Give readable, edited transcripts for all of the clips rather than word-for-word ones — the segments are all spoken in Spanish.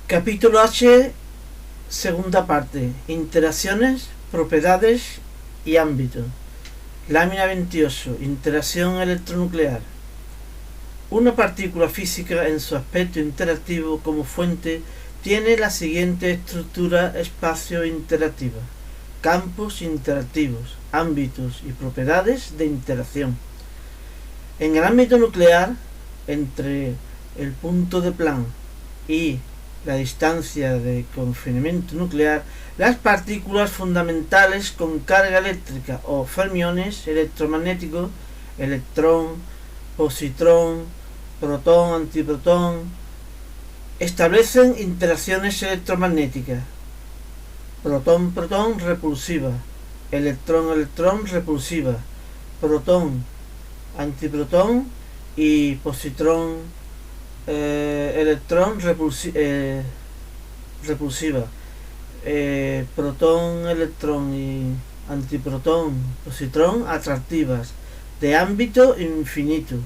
Capítulo H, segunda parte. Interacciones, propiedades y ámbito. Lámina 28. Interacción electronuclear. Una partícula física en su aspecto interactivo como fuente tiene la siguiente estructura espacio-interactiva: campos interactivos, ámbitos y propiedades de interacción. En el ámbito nuclear, entre el punto de Planck y la distancia de confinamiento nuclear, las partículas fundamentales con carga eléctrica o fermiones electromagnéticos, electrón, positrón, protón, antiprotón, establecen interacciones electromagnéticas: protón-protón repulsiva, electrón-electrón repulsiva, protón, antiprotón y positrón electrón repulsiva, protón, electrón y antiprotón, positrón atractivas, de ámbito infinito,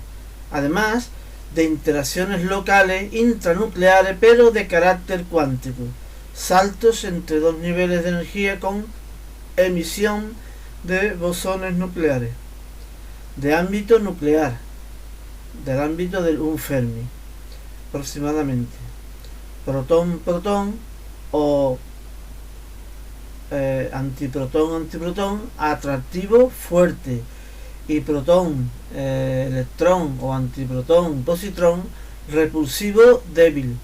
además de interacciones locales intranucleares pero de carácter cuántico, saltos entre dos niveles de energía con emisión de bosones nucleares, de ámbito nuclear, del ámbito del 1 Fermi aproximadamente, protón-protón o antiprotón-antiprotón atractivo fuerte, y protón, electrón o antiprotón-positrón repulsivo débil.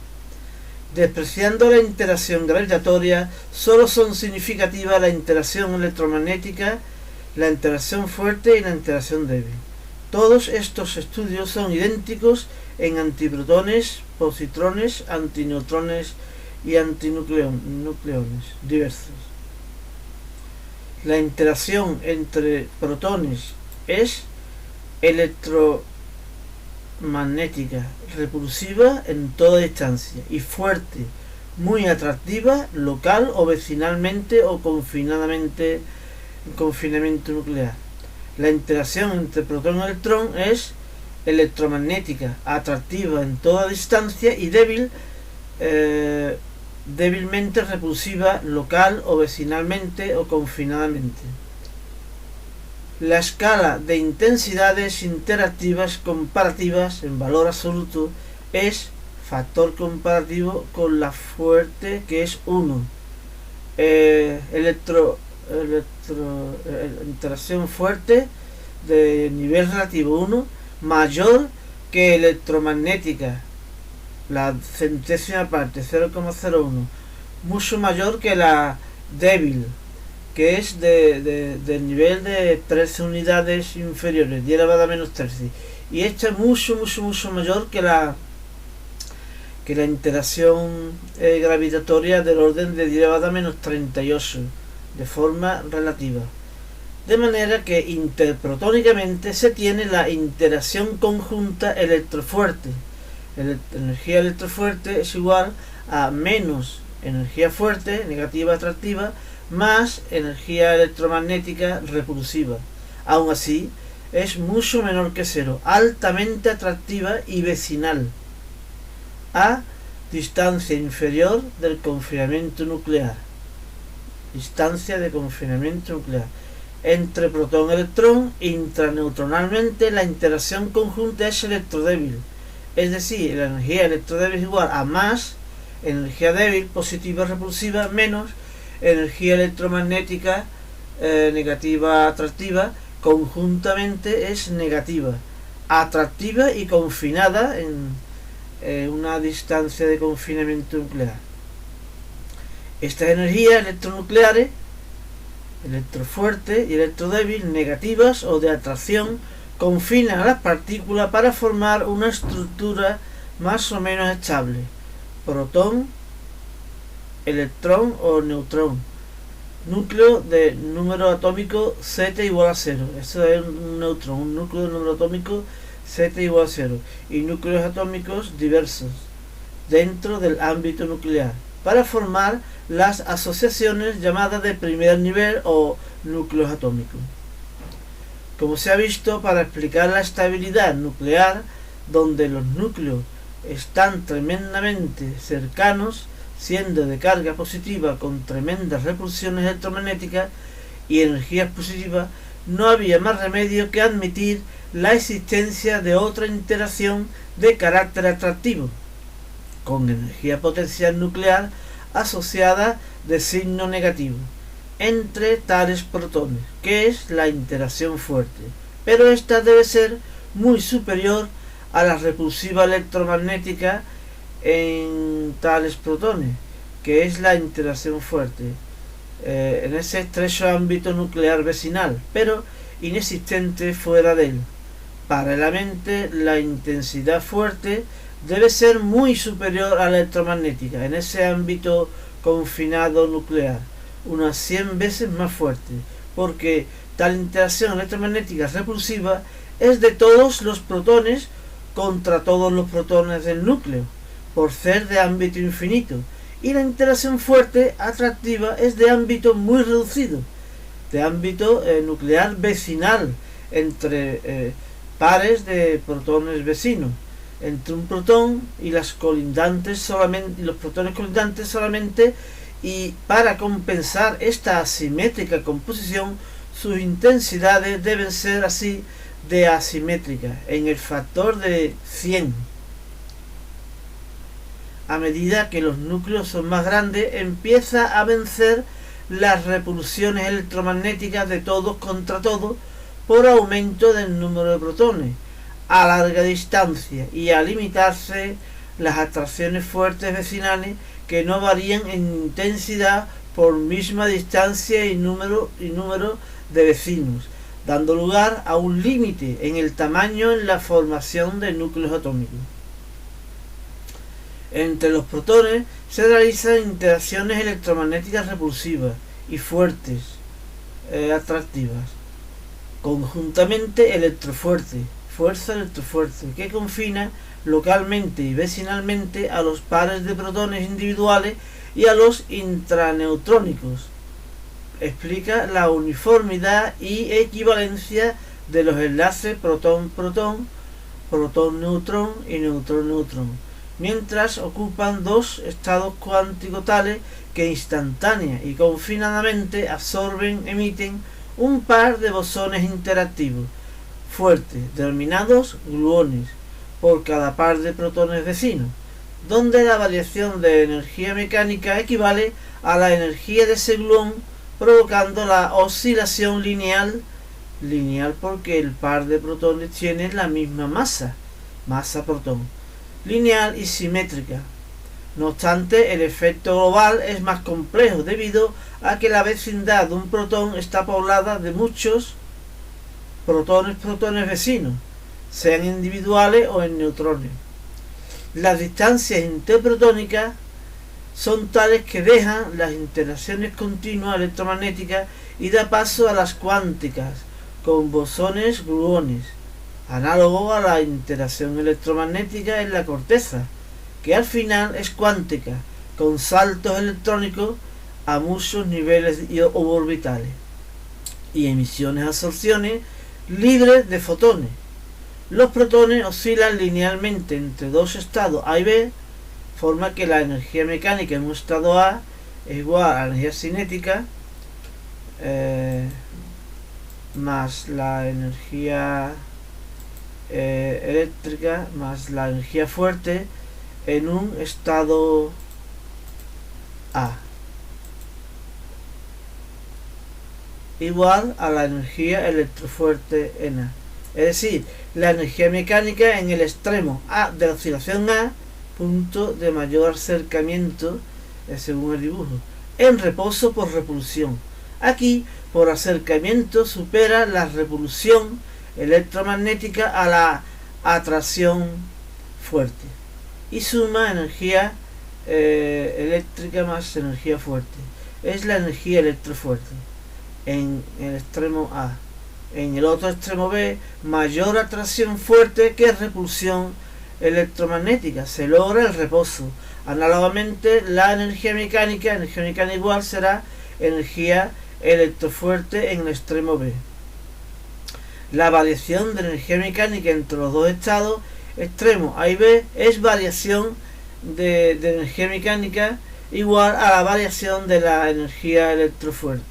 Despreciando la interacción gravitatoria, solo son significativas la interacción electromagnética, la interacción fuerte y la interacción débil. Todos estos estudios son idénticos en antiprotones, positrones, antineutrones y antinucleones diversos. La interacción entre protones es electromagnética, repulsiva en toda distancia, y fuerte, muy atractiva, local o vecinalmente o confinadamente en confinamiento nuclear. La interacción entre protón y electrón es electromagnética, atractiva en toda distancia y débil, débilmente repulsiva, local o vecinalmente o confinadamente. La escala de intensidades interactivas comparativas en valor absoluto es factor comparativo con la fuerte, que es 1. Interacción fuerte de nivel relativo 1 mayor que electromagnética, la centésima parte 0,01, mucho mayor que la débil, que es del nivel de 13 unidades inferiores, 10 elevado a menos 13, y esta es mucho mayor que la interacción gravitatoria del orden de 10 elevado a menos 38 de forma relativa. De manera que interprotónicamente se tiene la interacción conjunta electrofuerte. Energía electrofuerte es igual a menos energía fuerte, negativa atractiva, más energía electromagnética repulsiva. Aún así, es mucho menor que cero, altamente atractiva y vecinal, a distancia inferior del confinamiento nuclear. Distancia de confinamiento nuclear. Entre protón y electrón, intraneutronalmente, la interacción conjunta es electrodébil, es decir, la energía electrodébil es igual a más energía débil positiva repulsiva menos energía electromagnética negativa atractiva, conjuntamente es negativa, atractiva y confinada en una distancia de confinamiento nuclear. Estas energías electronucleares, electrofuerte y electrodébil, negativas o de atracción, confinan a las partículas para formar una estructura más o menos estable: protón, electrón o neutrón, núcleo de número atómico Z igual a 0, eso es un neutrón, un núcleo de número atómico Z igual a 0, y núcleos atómicos diversos dentro del ámbito nuclear, para formar las asociaciones llamadas de primer nivel o núcleos atómicos. Como se ha visto, para explicar la estabilidad nuclear, donde los núcleos están tremendamente cercanos, siendo de carga positiva con tremendas repulsiones electromagnéticas y energías positivas, no había más remedio que admitir la existencia de otra interacción de carácter atractivo, con energía potencial nuclear asociada de signo negativo, entre tales protones, que es la interacción fuerte, pero esta debe ser muy superior a la repulsiva electromagnética en tales protones, que es la interacción fuerte, en ese estrecho ámbito nuclear vecinal, pero inexistente fuera de él. Paralelamente, la intensidad fuerte debe ser muy superior a la electromagnética en ese ámbito confinado nuclear, unas 100 veces más fuerte, porque tal interacción electromagnética repulsiva es de todos los protones contra todos los protones del núcleo, por ser de ámbito infinito, y la interacción fuerte atractiva es de ámbito muy reducido, de ámbito nuclear vecinal, entre pares de protones vecinos, entre un protón y las colindantes solamente, y los protones colindantes solamente, y para compensar esta asimétrica composición, sus intensidades deben ser así de asimétricas, en el factor de 100. A medida que los núcleos son más grandes, empieza a vencer las repulsiones electromagnéticas de todos contra todos por aumento del número de protones a larga distancia y a limitarse las atracciones fuertes vecinales que no varían en intensidad por misma distancia y número de vecinos, dando lugar a un límite en el tamaño en la formación de núcleos atómicos. Entre los protones se realizan interacciones electromagnéticas repulsivas y fuertes, atractivas. Conjuntamente electrofuerte, fuerza electrofuerte, que confina localmente y vecinalmente a los pares de protones individuales y a los intraneutrónicos. Explica la uniformidad y equivalencia de los enlaces protón-protón, protón-neutrón y neutrón-neutrón, mientras ocupan dos estados cuánticos tales que instantánea y confinadamente emiten un par de bosones interactivos fuertes, denominados gluones, por cada par de protones vecinos, donde la variación de energía mecánica equivale a la energía de ese gluón, provocando la oscilación lineal porque el par de protones tiene la misma masa protón, lineal y simétrica. No obstante, el efecto global es más complejo debido a que la vecindad de un protón está poblada de muchos protones vecinos, sean individuales o en neutrones. Las distancias interprotónicas son tales que dejan las interacciones continuas electromagnéticas y da paso a las cuánticas con bosones gluones, análogo a la interacción electromagnética en la corteza, que al final es cuántica, con saltos electrónicos a muchos niveles orbitales y absorciones libres de fotones. Los protones oscilan linealmente entre dos estados A y B, forma que la energía mecánica en un estado A es igual a la energía cinética más la energía eléctrica más la energía fuerte en un estado A, igual a la energía electrofuerte en A. Es decir, la energía mecánica en el extremo A de la oscilación A, punto de mayor acercamiento, según el dibujo, en reposo por repulsión. Aquí, por acercamiento, supera la repulsión electromagnética a la atracción fuerte y suma energía eléctrica más energía fuerte. Es la energía electrofuerte en el extremo A. En el otro extremo B, mayor atracción fuerte que repulsión electromagnética. Se logra el reposo. Análogamente, la energía mecánica igual será energía electrofuerte en el extremo B. La variación de energía mecánica entre los dos estados extremos A y B es variación de energía mecánica igual a la variación de la energía electrofuerte,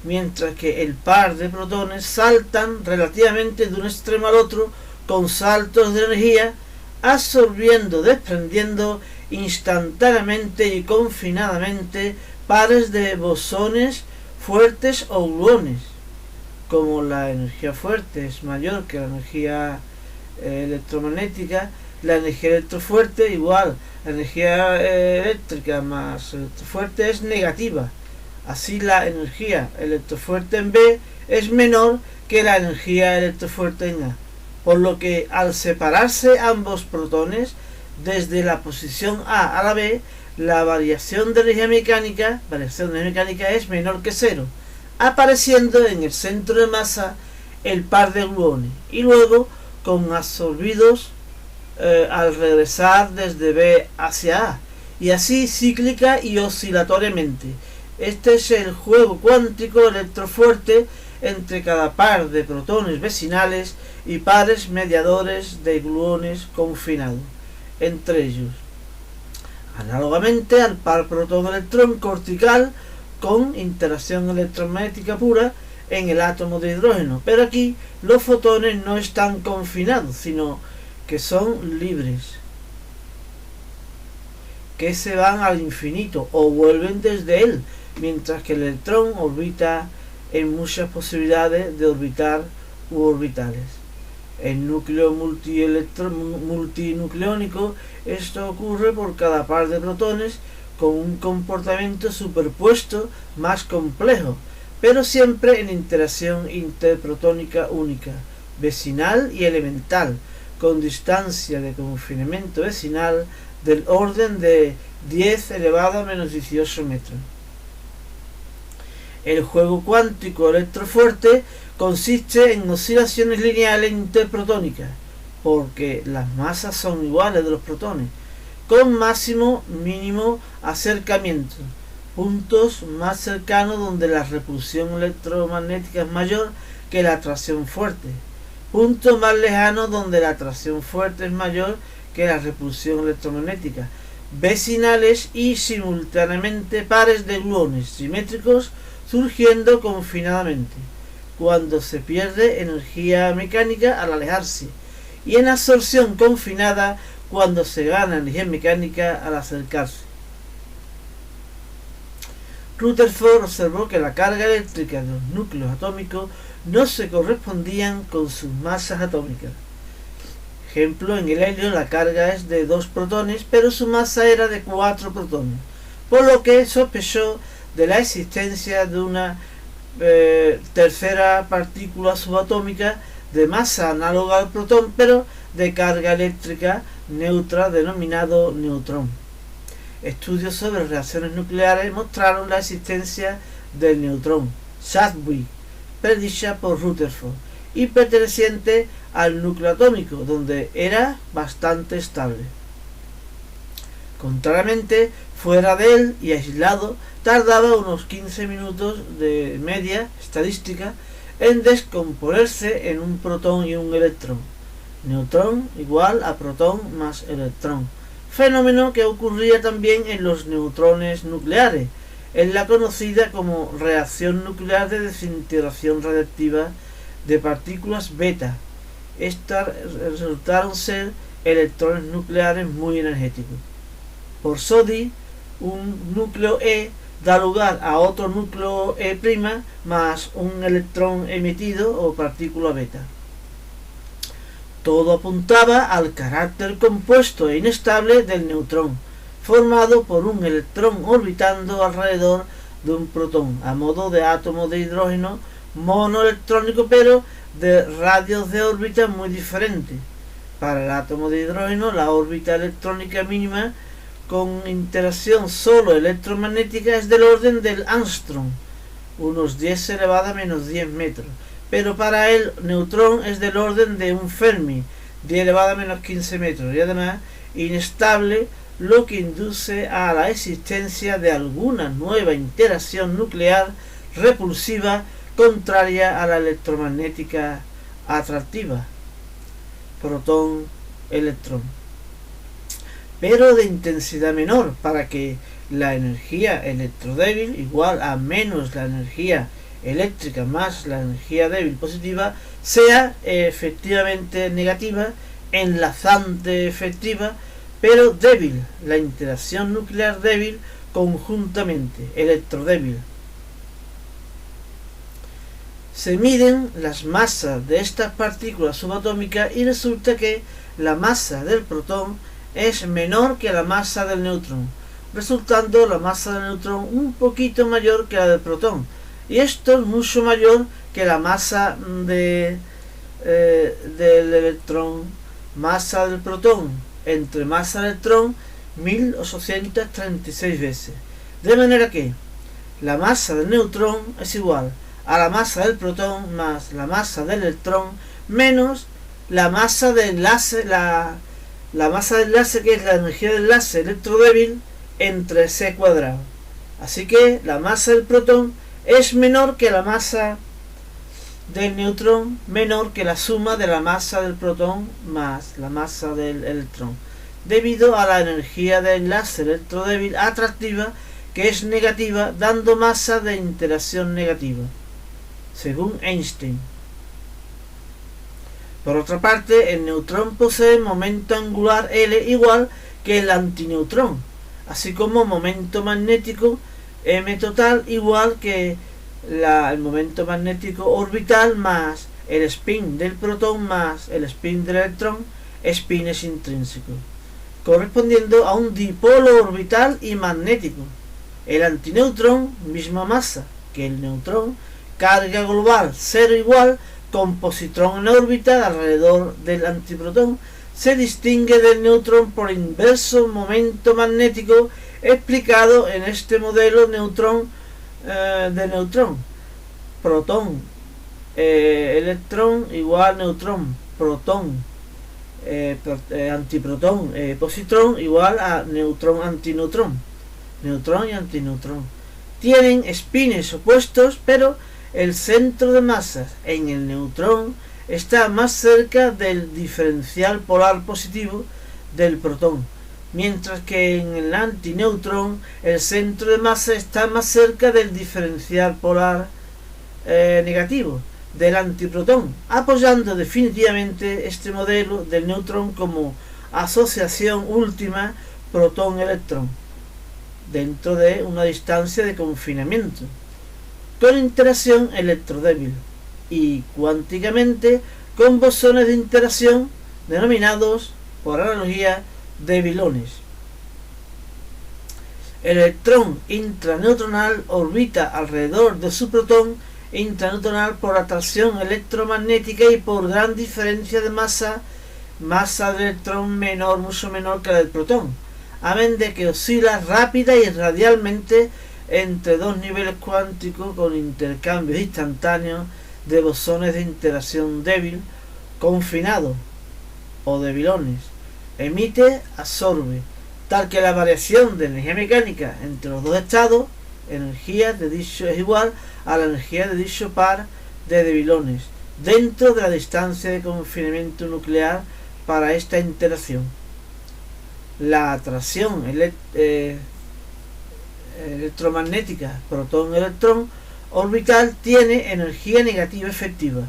mientras que el par de protones saltan relativamente de un extremo al otro con saltos de energía, absorbiendo, desprendiendo instantáneamente y confinadamente pares de bosones fuertes o gluones. Como la energía fuerte es mayor que la energía electromagnética, la energía electrofuerte igual la energía eléctrica más electrofuerte es negativa. Así la energía electrofuerte en B es menor que la energía electrofuerte en A, por lo que al separarse ambos protones desde la posición A a la B, la variación de energía mecánica es menor que cero, apareciendo en el centro de masa el par de gluones y luego con absorbidos al regresar desde B hacia A, y así cíclica y oscilatoriamente. Este es el juego cuántico electrofuerte entre cada par de protones vecinales y pares mediadores de gluones confinados entre ellos, análogamente al par protón-electrón cortical con interacción electromagnética pura en el átomo de hidrógeno, pero aquí los fotones no están confinados, sino que son libres, que se van al infinito o vuelven desde él, mientras que el electrón orbita en muchas posibilidades de orbitar u orbitales. El núcleo multinucleónico, esto ocurre por cada par de protones con un comportamiento superpuesto más complejo, pero siempre en interacción interprotónica única, vecinal y elemental, con distancia de confinamiento vecinal del orden de 10 elevado a menos 18 metros. El juego cuántico electrofuerte consiste en oscilaciones lineales interprotónicas, porque las masas son iguales de los protones, con máximo-mínimo acercamiento, puntos más cercanos donde la repulsión electromagnética es mayor que la atracción fuerte, puntos más lejanos donde la atracción fuerte es mayor que la repulsión electromagnética, vecinales y simultáneamente pares de gluones simétricos surgiendo confinadamente, cuando se pierde energía mecánica al alejarse, y en absorción confinada cuando se gana energía mecánica al acercarse. Rutherford observó que la carga eléctrica de los núcleos atómicos no se correspondían con sus masas atómicas. Ejemplo, en el helio la carga es de 2 protones, pero su masa era de 4 protones, por lo que sospechó de la existencia de una tercera partícula subatómica de masa análoga al protón, pero de carga eléctrica neutra, denominado neutrón. Estudios sobre reacciones nucleares mostraron la existencia del neutrón Chadwick, predicha por Rutherford, y perteneciente al núcleo atómico, donde era bastante estable. Contrariamente, fuera de él y aislado, tardaba unos 15 minutos de media estadística en descomponerse en un protón y un electrón. Neutrón igual a protón más electrón, fenómeno que ocurría también en los neutrones nucleares, en la conocida como reacción nuclear de desintegración radiactiva de partículas beta. Estas resultaron ser electrones nucleares muy energéticos. Por SODI, un núcleo E da lugar a otro núcleo E' más un electrón emitido o partícula beta. Todo apuntaba al carácter compuesto e inestable del neutrón, formado por un electrón orbitando alrededor de un protón, a modo de átomo de hidrógeno monoelectrónico, pero de radios de órbita muy diferentes. Para el átomo de hidrógeno, la órbita electrónica mínima con interacción solo electromagnética es del orden del Angstrom, unos 10 elevado a menos 10 metros, pero para el neutrón es del orden de un Fermi, 10 elevado a menos 15 metros, y además inestable, lo que induce a la existencia de alguna nueva interacción nuclear repulsiva contraria a la electromagnética atractiva, protón-electrón, pero de intensidad menor, para que la energía electrodébil igual a menos la energía eléctrica más la energía débil positiva sea efectivamente negativa, enlazante efectiva, pero débil, la interacción nuclear débil conjuntamente, electrodébil. Se miden las masas de estas partículas subatómicas y resulta que la masa del protón es menor que la masa del neutrón, resultando la masa del neutrón un poquito mayor que la del protón, y esto es mucho mayor que la masa del electrón. Masa del protón entre masa del electrón 1836 veces, de manera que la masa del neutrón es igual a la masa del protón más la masa del electrón menos la masa de enlace, la masa de enlace, que es la energía de enlace electrodébil, entre c cuadrado. Así que la masa del protón es menor que la masa del neutrón, menor que la suma de la masa del protón más la masa del electrón, debido a la energía de enlace electrodébil atractiva, que es negativa, dando masa de interacción negativa, según Einstein. Por otra parte, el neutrón posee momento angular L igual que el antineutrón, así como momento magnético M total igual que el momento magnético orbital más el spin del protón más el spin del electrón, spines intrínsecos, correspondiendo a un dipolo orbital y magnético. El antineutrón, misma masa que el neutrón, carga global 0 igual, con positrón en órbita alrededor del antiprotón, se distingue del neutrón por inverso momento magnético explicado en este modelo neutrón de neutrón. Protón, electrón igual neutrón, protón, antiprotón, positrón igual a neutrón antineutrón, neutrón y antineutrón. Tienen espines opuestos, pero el centro de masas en el neutrón está más cerca del diferencial polar positivo del protón, mientras que en el antineutrón el centro de masa está más cerca del diferencial polar negativo del antiprotón, apoyando definitivamente este modelo del neutrón como asociación última protón-electrón dentro de una distancia de confinamiento, con interacción electrodébil, y cuánticamente con bosones de interacción denominados por analogía débilones. El electrón intraneutronal orbita alrededor de su protón intraneutronal por atracción electromagnética y por gran diferencia de masa del electrón menor, mucho menor que la del protón, amén de que oscila rápida y radialmente entre dos niveles cuánticos con intercambios instantáneos de bosones de interacción débil, confinados o débilones. Emite, absorbe, tal que la variación de energía mecánica entre los dos estados, energía de dicho es igual a la energía de dicho par de débilones, dentro de la distancia de confinamiento nuclear para esta interacción. La atracción electromagnética protón-electrón orbital tiene energía negativa efectiva.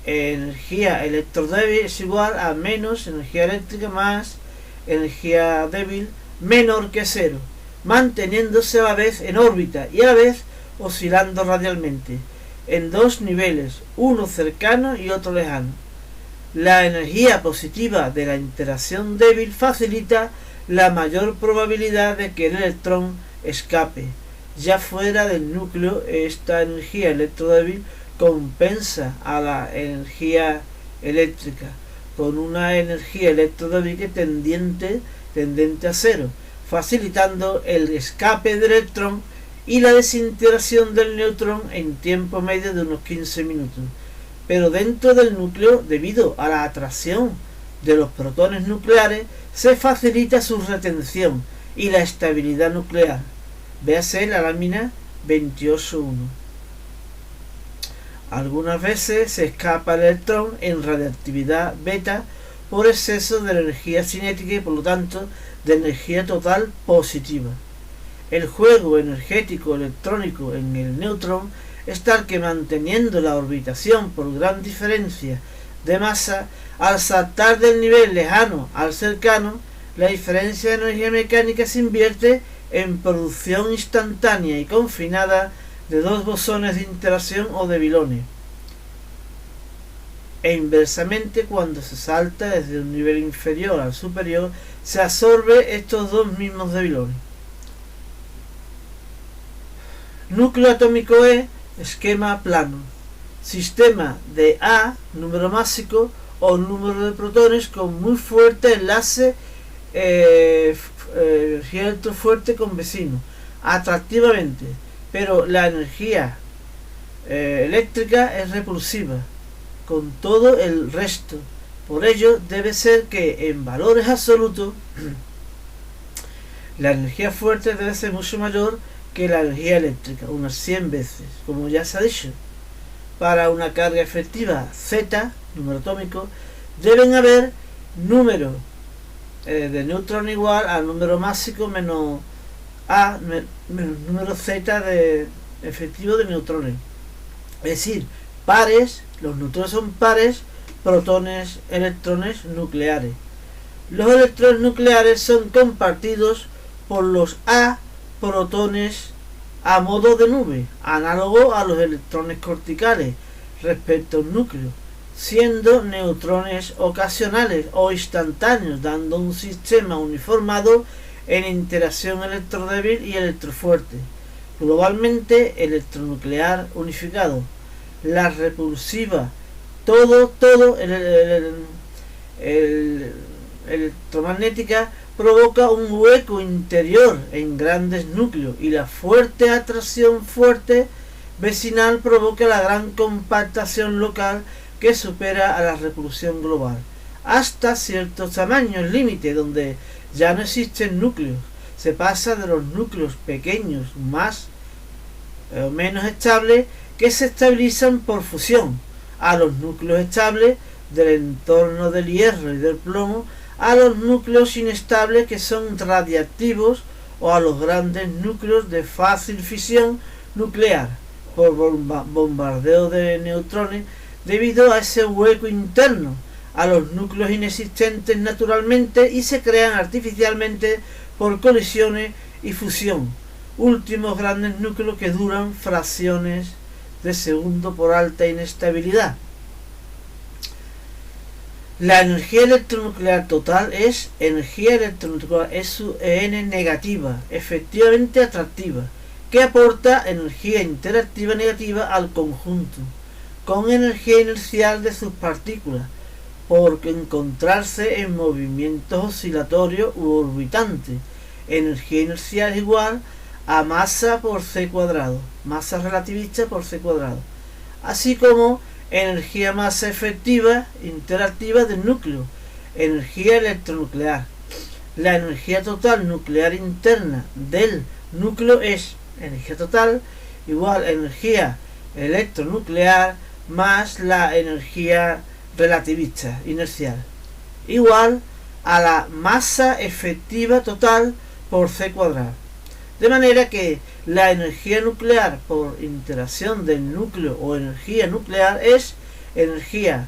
Energía electrodébil es igual a menos energía eléctrica más energía débil menor que cero, manteniéndose a la vez en órbita y a la vez oscilando radialmente en dos niveles, uno cercano y otro lejano. La energía positiva de la interacción débil facilita la mayor probabilidad de que el electrón escape. Ya fuera del núcleo, esta energía electrodébil compensa a la energía eléctrica con una energía electrodébil tendente a cero, facilitando el escape del electrón y la desintegración del neutrón en tiempo medio de unos 15 minutos. Pero dentro del núcleo, debido a la atracción de los protones nucleares, se facilita su retención y la estabilidad nuclear. Véase la lámina 28.1. Algunas veces se escapa el electrón en radiactividad beta por exceso de energía cinética y por lo tanto de energía total positiva. El juego energético electrónico en el neutrón es tal que, manteniendo la orbitación por gran diferencia de masa, al saltar del nivel lejano al cercano, la diferencia de energía mecánica se invierte en producción instantánea y confinada de dos bosones de interacción o de bilones. E inversamente, cuando se salta desde un nivel inferior al superior, se absorbe estos dos mismos de bilones. Núcleo atómico E, esquema plano. Sistema de A, número másico o número de protones con muy fuerte enlace energía electrofuerte con vecino, atractivamente, pero la energía eléctrica es repulsiva con todo el resto. Por ello debe ser que en valores absolutos la energía fuerte debe ser mucho mayor que la energía eléctrica, unas 100 veces, como ya se ha dicho. Para una carga efectiva Z, número atómico, deben haber números de neutrón igual al número másico menos A menos número Z de efectivo de neutrones. Es decir, pares, los neutrones son pares, protones, electrones nucleares. Los electrones nucleares son compartidos por los A protones a modo de nube, análogo a los electrones corticales respecto al núcleo, siendo neutrones ocasionales o instantáneos, dando un sistema uniformado en interacción electrodébil y electrofuerte, globalmente electronuclear unificado. La repulsiva, todo electromagnética provoca un hueco interior en grandes núcleos, y la fuerte atracción vecinal provoca la gran compactación local que supera a la repulsión global hasta ciertos tamaños límite, donde ya no existen núcleos. Se pasa de los núcleos pequeños más o menos estables que se estabilizan por fusión, a los núcleos estables del entorno del hierro y del plomo, a los núcleos inestables que son radiactivos, o a los grandes núcleos de fácil fisión nuclear por bombardeo de neutrones debido a ese hueco interno, a los núcleos inexistentes naturalmente y se crean artificialmente por colisiones y fusión, últimos grandes núcleos que duran fracciones de segundo por alta inestabilidad. La energía electronuclear total es energía electronuclear SUN negativa, efectivamente atractiva, que aporta energía interactiva negativa al conjunto, con energía inercial de sus partículas, por encontrarse en movimientos oscilatorios u orbitantes. Energía inercial es igual a masa por c cuadrado, masa relativista por c cuadrado, así como energía masa efectiva interactiva del núcleo, energía electronuclear. La energía total nuclear interna del núcleo es energía total igual a energía electronuclear más la energía relativista inercial, igual a la masa efectiva total por c cuadrado. De manera que la energía nuclear por interacción del núcleo o energía nuclear es energía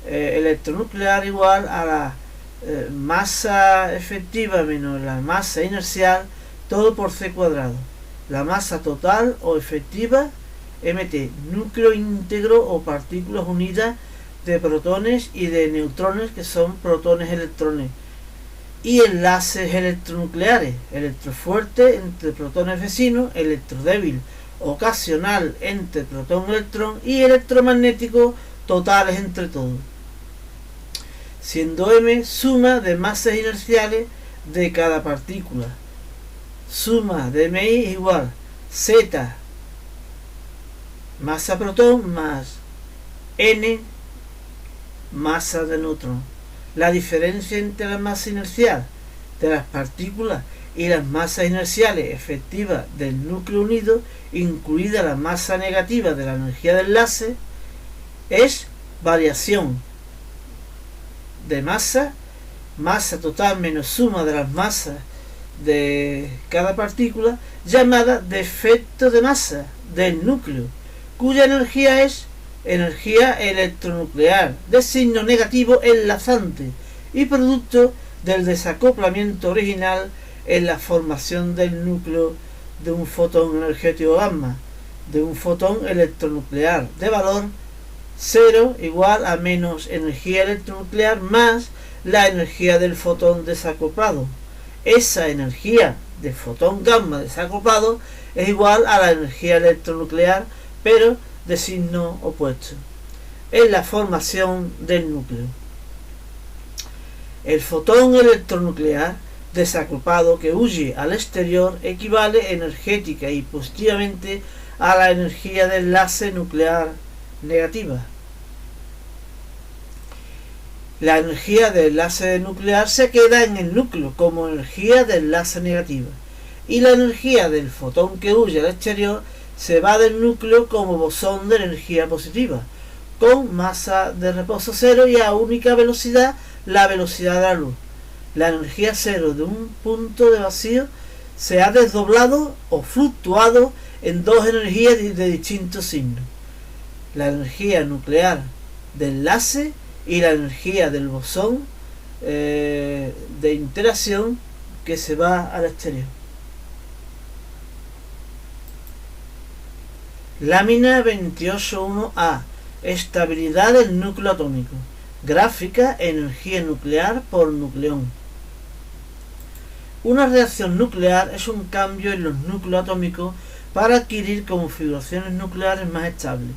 electronuclear igual a la masa efectiva menos la masa inercial, todo por c cuadrado. La masa total o efectiva mt, núcleo íntegro o partículas unidas de protones y de neutrones que son protones electrones, y enlaces electronucleares, electrofuerte entre protones vecinos, electrodébil ocasional entre protón-electrón y electromagnético totales entre todos, siendo m suma de masas inerciales de cada partícula. Suma de MI es igual Z masa protón más N masa de neutrón. La diferencia entre la masa inercial de las partículas y las masas inerciales efectivas del núcleo unido, incluida la masa negativa de la energía de enlace, es variación de masa masa total menos suma de las masas de cada partícula, llamada defecto de masa del núcleo, cuya energía es energía electronuclear de signo negativo enlazante y producto del desacoplamiento original en la formación del núcleo de un fotón energético gamma, de un fotón electronuclear de valor 0 igual a menos energía electronuclear más la energía del fotón desacoplado. Esa energía de fotón gamma desacoplado es igual a la energía electronuclear, pero de signo opuesto, en la formación del núcleo. El fotón electronuclear desacoplado que huye al exterior equivale energética y positivamente a la energía del enlace nuclear negativa. La energía del enlace nuclear se queda en el núcleo como energía del enlace negativa, y la energía del fotón que huye al exterior se va del núcleo como bosón de energía positiva, con masa de reposo cero y a única velocidad, la velocidad de la luz. La energía cero de un punto de vacío se ha desdoblado o fluctuado en dos energías de distintos signos: la energía nuclear del enlace y la energía del bosón de interacción que se va al exterior. Lámina 28.1a. Estabilidad del núcleo atómico. Gráfica energía nuclear por nucleón. Una reacción nuclear es un cambio en los núcleos atómicos para adquirir configuraciones nucleares más estables.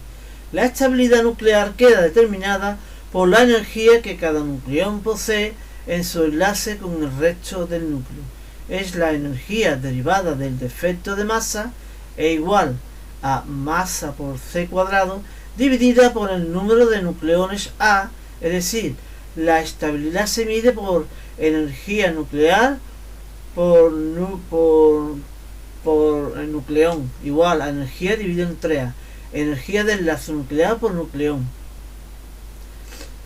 La estabilidad nuclear queda determinada por la energía que cada nucleón posee en su enlace con el resto del núcleo. Es la energía derivada del defecto de masa e igual a masa por c cuadrado dividida por el número de nucleones A, es decir, la estabilidad se mide por energía nuclear por nucleón igual a energía dividido entre A, energía del enlace nuclear por nucleón.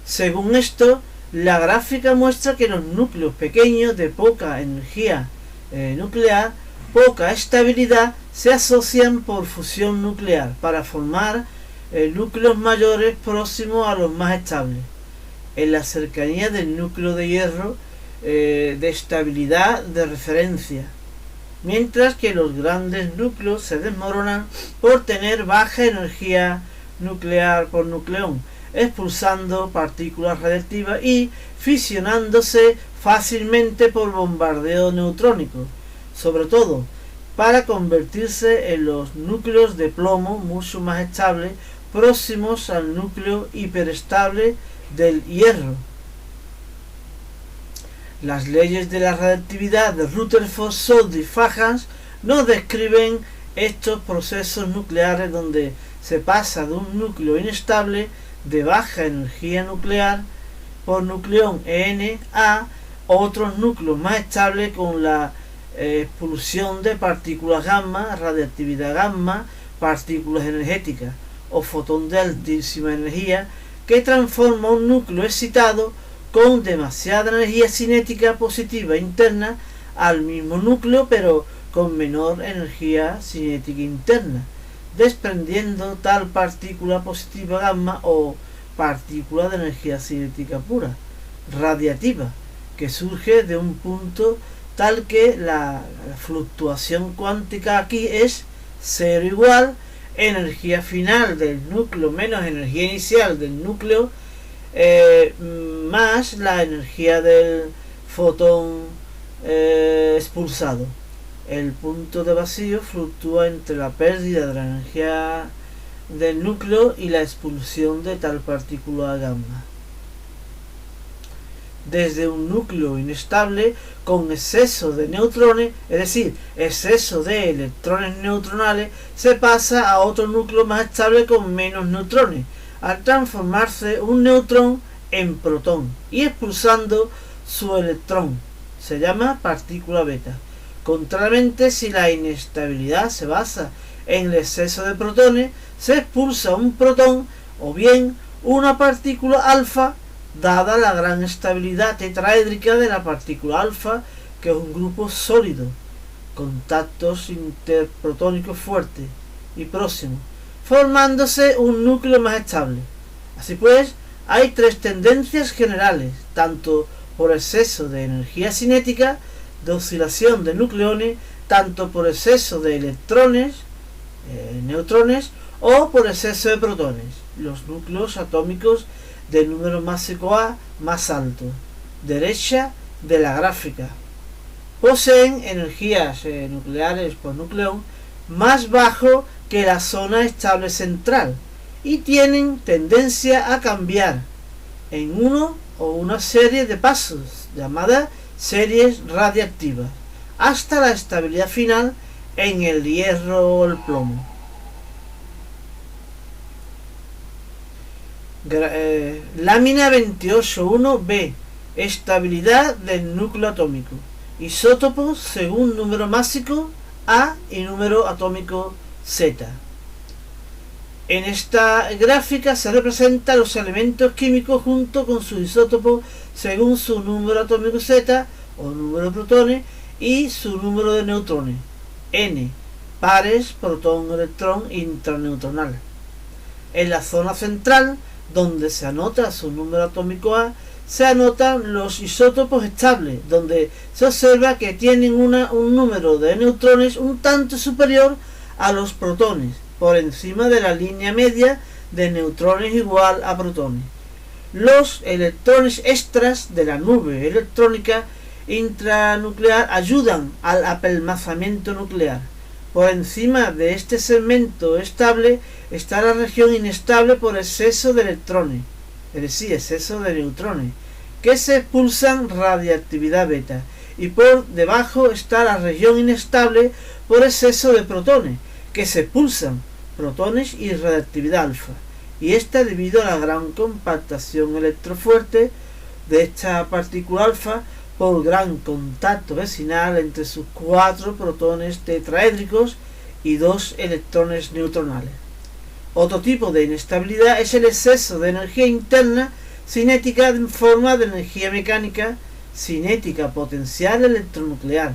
Según esto, la gráfica muestra que los núcleos pequeños de poca energía nuclear, poca estabilidad, se asocian por fusión nuclear para formar núcleos mayores próximos a los más estables, en la cercanía del núcleo de hierro de estabilidad de referencia, mientras que los grandes núcleos se desmoronan por tener baja energía nuclear por nucleón, expulsando partículas radiactivas y fisionándose fácilmente por bombardeo neutrónico, sobre todo para convertirse en los núcleos de plomo mucho más estables próximos al núcleo hiperestable del hierro. Las leyes de la radiactividad de Rutherford, Soddy y Fajans nos describen estos procesos nucleares donde se pasa de un núcleo inestable de baja energía nuclear por nucleón EN a otros núcleos más estables con la expulsión de partículas gamma, radiactividad gamma, partículas energéticas o fotón de altísima energía que transforma un núcleo excitado con demasiada energía cinética positiva interna al mismo núcleo pero con menor energía cinética interna, desprendiendo tal partícula positiva gamma o partícula de energía cinética pura, radiativa, que surge de un punto tal que la fluctuación cuántica aquí es cero igual energía final del núcleo menos energía inicial del núcleo más la energía del fotón expulsado. El punto de vacío fluctúa entre la pérdida de la energía del núcleo y la expulsión de tal partícula gamma. Desde un núcleo inestable con exceso de neutrones, es decir, exceso de electrones neutronales, se pasa a otro núcleo más estable con menos neutrones, al transformarse un neutrón en protón y expulsando su electrón. Se llama partícula beta. Contrariamente, si la inestabilidad se basa en el exceso de protones, se expulsa un protón o bien una partícula alfa dada la gran estabilidad tetraédrica de la partícula alfa, que es un grupo sólido, contactos interprotónicos fuertes y próximos, formándose un núcleo más estable. Así pues, hay tres tendencias generales, tanto por exceso de energía cinética, de oscilación de nucleones, tanto por exceso de electrones, neutrones, o por exceso de protones, los núcleos atómicos del número másico A más alto, derecha de la gráfica. Poseen energías nucleares por nucleón más bajo que la zona estable central y tienen tendencia a cambiar en uno o una serie de pasos llamadas series radiactivas hasta la estabilidad final en el hierro o el plomo. Lámina 28.1b. Estabilidad del núcleo atómico. Isótopos según número másico A y número atómico Z. En esta gráfica se representan los elementos químicos junto con su isótopo según su número atómico Z o número de protones y su número de neutrones, N, pares protón-electrón intraneutronal. En la zona central, donde se anota su número atómico A, se anotan los isótopos estables, donde se observa que tienen un número de neutrones un tanto superior a los protones, por encima de la línea media de neutrones igual a protones. Los electrones extras de la nube electrónica intranuclear ayudan al apelmazamiento nuclear. Por encima de este segmento estable está la región inestable por exceso de electrones, es decir, exceso de neutrones, que se expulsan radiactividad beta, y por debajo está la región inestable por exceso de protones, que se expulsan protones y radiactividad alfa, y esta debido a la gran compactación electrofuerte de esta partícula alfa por gran contacto vecinal entre sus 4 protones tetraédricos y 2 electrones neutronales. Otro tipo de inestabilidad es el exceso de energía interna cinética en forma de energía mecánica cinética potencial electronuclear,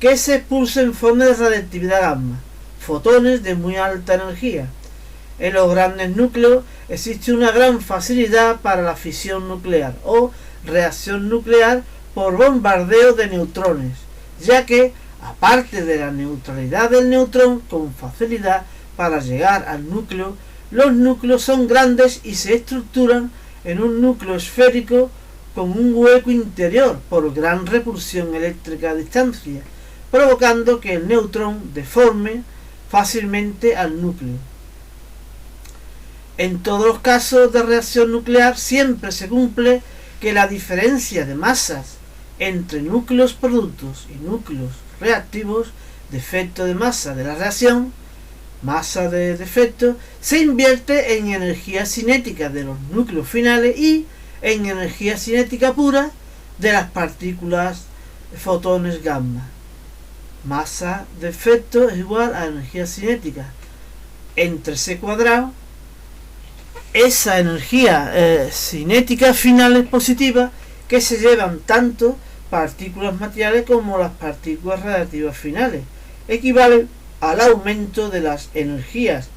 que se expulsa en forma de radiactividad gamma, fotones de muy alta energía. En los grandes núcleos existe una gran facilidad para la fisión nuclear o reacción nuclear por bombardeo de neutrones, ya que, aparte de la neutralidad del neutrón con facilidad para llegar al núcleo, los núcleos son grandes y se estructuran en un núcleo esférico con un hueco interior por gran repulsión eléctrica a distancia, provocando que el neutrón deforme fácilmente al núcleo. En todos los casos de reacción nuclear siempre se cumple que la diferencia de masas entre núcleos productos y núcleos reactivos de efecto de masa de la reacción, masa de defecto, se invierte en energía cinética de los núcleos finales y en energía cinética pura de las partículas fotones gamma. Masa de efecto es igual a energía cinética entre C cuadrado. Esa energía cinética final es positiva, que se llevan tanto partículas materiales como las partículas radiactivas finales, equivale al aumento de las energías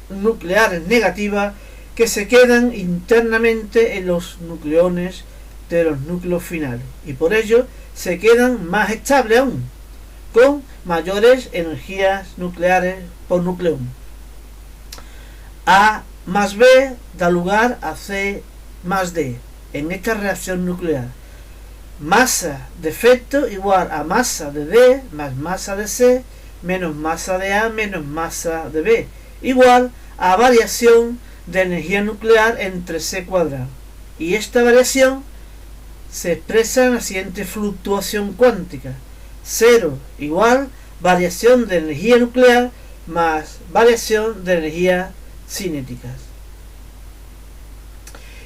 nucleares negativas que se quedan internamente en los nucleones de los núcleos finales, y por ello se quedan más estables aún, con mayores energías nucleares por nucleón. A más B da lugar a C más D en esta reacción nuclear. Masa de efecto igual a masa de D más masa de C menos masa de A menos masa de B, igual a variación de energía nuclear entre C cuadrado. Y esta variación se expresa en la siguiente fluctuación cuántica: 0 igual variación de energía nuclear más variación de energía cinéticas.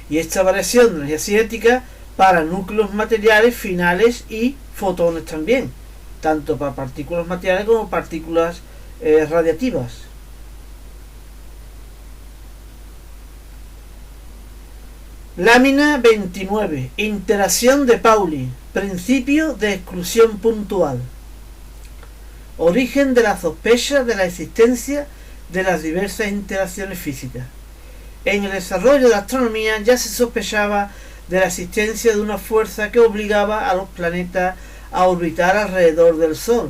Y esta variación de energía cinética para núcleos materiales finales y fotones también, tanto para partículas materiales como partículas radiactivas. Lámina 29. Interacción de Pauli. Principio de exclusión puntual. Origen de la sospecha de la existencia de las diversas interacciones físicas. En el desarrollo de la astronomía ya se sospechaba de la existencia de una fuerza que obligaba a los planetas a orbitar alrededor del Sol,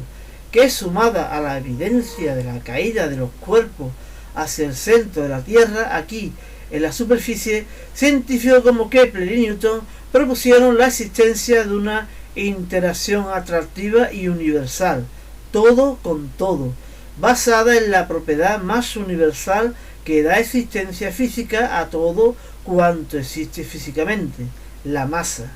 que sumada a la evidencia de la caída de los cuerpos hacia el centro de la Tierra, aquí en la superficie, científicos como Kepler y Newton propusieron la existencia de una interacción atractiva y universal, todo con todo, basada en la propiedad más universal que da existencia física a todo cuanto existe físicamente, la masa.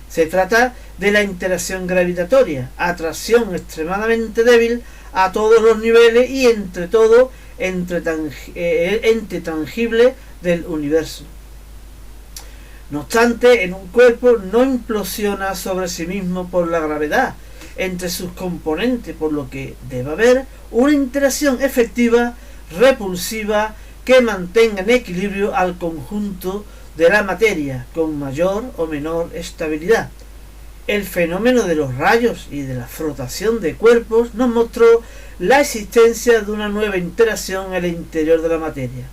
Se trata de la interacción gravitatoria, atracción extremadamente débil a todos los niveles y entre todo ente tangible del universo. No obstante, en un cuerpo no implosiona sobre sí mismo por la gravedad entre sus componentes, por lo que debe haber una interacción efectiva, repulsiva, que mantenga en equilibrio al conjunto de la materia con mayor o menor estabilidad. El fenómeno de los rayos y de la frotación de cuerpos nos mostró la existencia de una nueva interacción en el interior de la materia,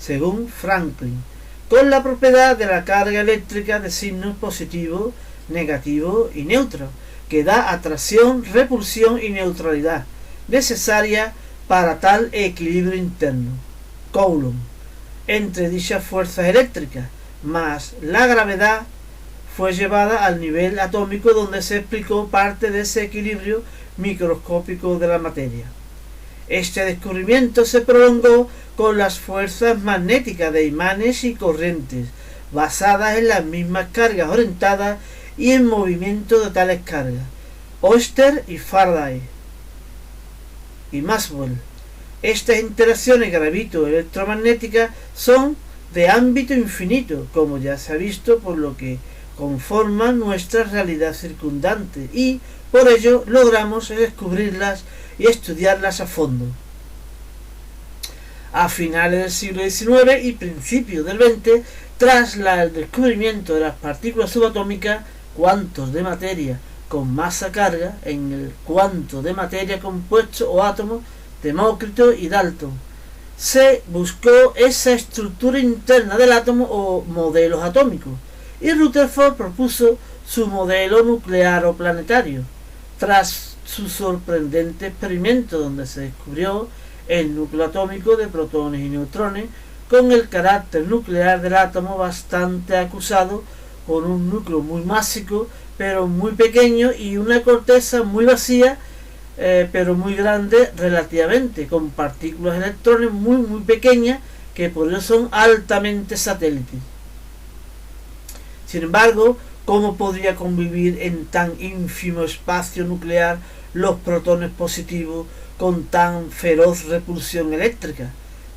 según Franklin, con la propiedad de la carga eléctrica de signos positivo, negativo y neutro, que da atracción, repulsión y neutralidad, necesaria para tal equilibrio interno, Coulomb, entre dichas fuerzas eléctricas, más la gravedad fue llevada al nivel atómico, donde se explicó parte de ese equilibrio microscópico de la materia. Este descubrimiento se prolongó con las fuerzas magnéticas de imanes y corrientes, basadas en las mismas cargas orientadas y en movimiento de tales cargas, Oster y Faraday y Maxwell. Estas interacciones gravito-electromagnéticas son de ámbito infinito, como ya se ha visto, por lo que conforman nuestra realidad circundante, y por ello logramos descubrirlas y estudiarlas a fondo. A finales del siglo XIX y principios del XX, tras el descubrimiento de las partículas subatómicas, cuantos de materia con masa carga, en el cuanto de materia compuesto o átomo, Demócrito y Dalton, se buscó esa estructura interna del átomo o modelos atómicos, y Rutherford propuso su modelo nuclear o planetario, tras su sorprendente experimento donde se descubrió el núcleo atómico de protones y neutrones, con el carácter nuclear del átomo bastante acusado, con un núcleo muy másico pero muy pequeño y una corteza muy vacía pero muy grande relativamente, con partículas de electrones muy pequeñas que por ello son altamente satélites. Sin embargo, ¿cómo podría convivir en tan ínfimo espacio nuclear los protones positivos con tan feroz repulsión eléctrica?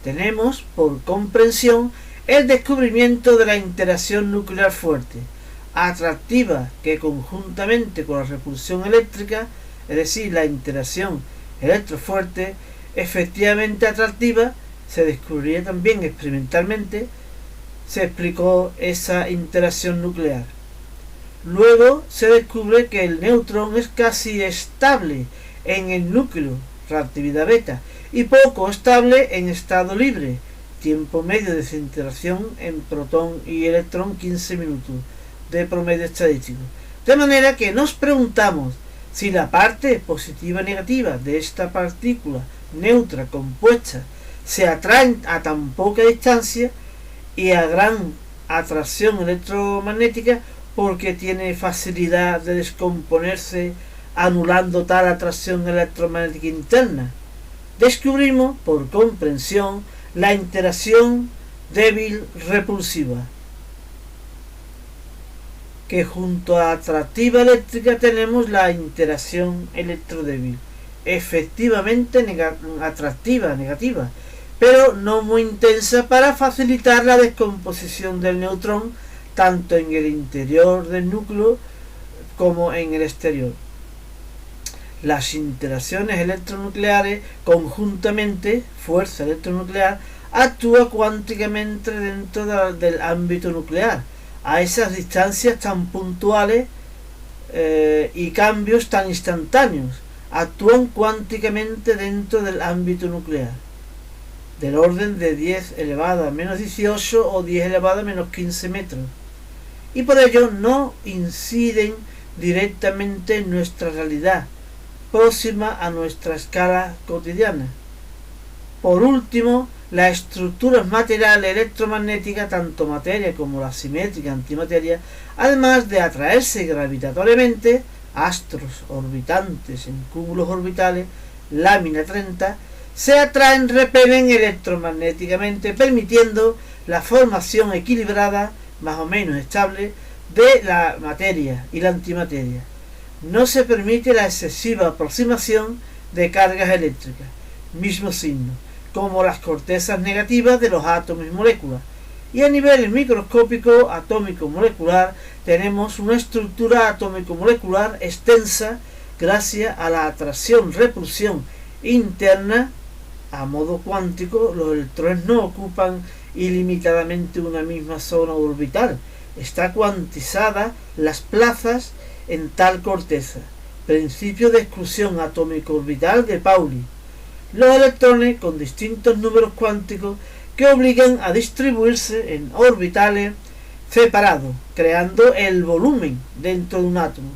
Tenemos, por comprensión, el descubrimiento de la interacción nuclear fuerte, atractiva, que conjuntamente con la repulsión eléctrica, es decir, la interacción electrofuerte, efectivamente atractiva, se descubriría también experimentalmente, se explicó esa interacción nuclear. Luego se descubre que el neutrón es casi estable en el núcleo, reactividad beta, y poco estable en estado libre, tiempo medio de desintegración en protón y electrón 15 minutos de promedio estadístico. De manera que nos preguntamos si la parte positiva negativa de esta partícula neutra compuesta se atraen a tan poca distancia y a gran atracción electromagnética, porque tiene facilidad de descomponerse anulando tal atracción electromagnética interna. Descubrimos, por comprensión, la interacción débil repulsiva, que junto a atractiva eléctrica tenemos la interacción electrodébil, efectivamente atractiva, negativa, pero no muy intensa, para facilitar la descomposición del neutrón tanto en el interior del núcleo como en el exterior. Las interacciones electronucleares conjuntamente, fuerza electronuclear, actúa cuánticamente dentro del ámbito nuclear, a esas distancias tan puntuales y cambios tan instantáneos. Actúan cuánticamente dentro del ámbito nuclear, del orden de 10 elevado a menos 18 o 10 elevado a menos 15 metros, y por ello no inciden directamente en nuestra realidad, próxima a nuestra escala cotidiana. Por último, las estructuras materiales electromagnéticas, tanto materia como la simétrica antimateria, además de atraerse gravitatoriamente, astros orbitantes en cúmulos orbitales, lámina 30, se atraen, repelen electromagnéticamente, permitiendo la formación equilibrada, más o menos estable, de la materia y la antimateria. No se permite la excesiva aproximación de cargas eléctricas, mismo signo, como las cortezas negativas de los átomos y moléculas. Y a nivel microscópico atómico-molecular tenemos una estructura atómico-molecular extensa gracias a la atracción-repulsión interna. A modo cuántico, los electrones no ocupan ilimitadamente una misma zona orbital. Está cuantizada las plazas en tal corteza. Principio de exclusión atómico-orbital de Pauli. Los electrones con distintos números cuánticos que obligan a distribuirse en orbitales separados, creando el volumen dentro de un átomo,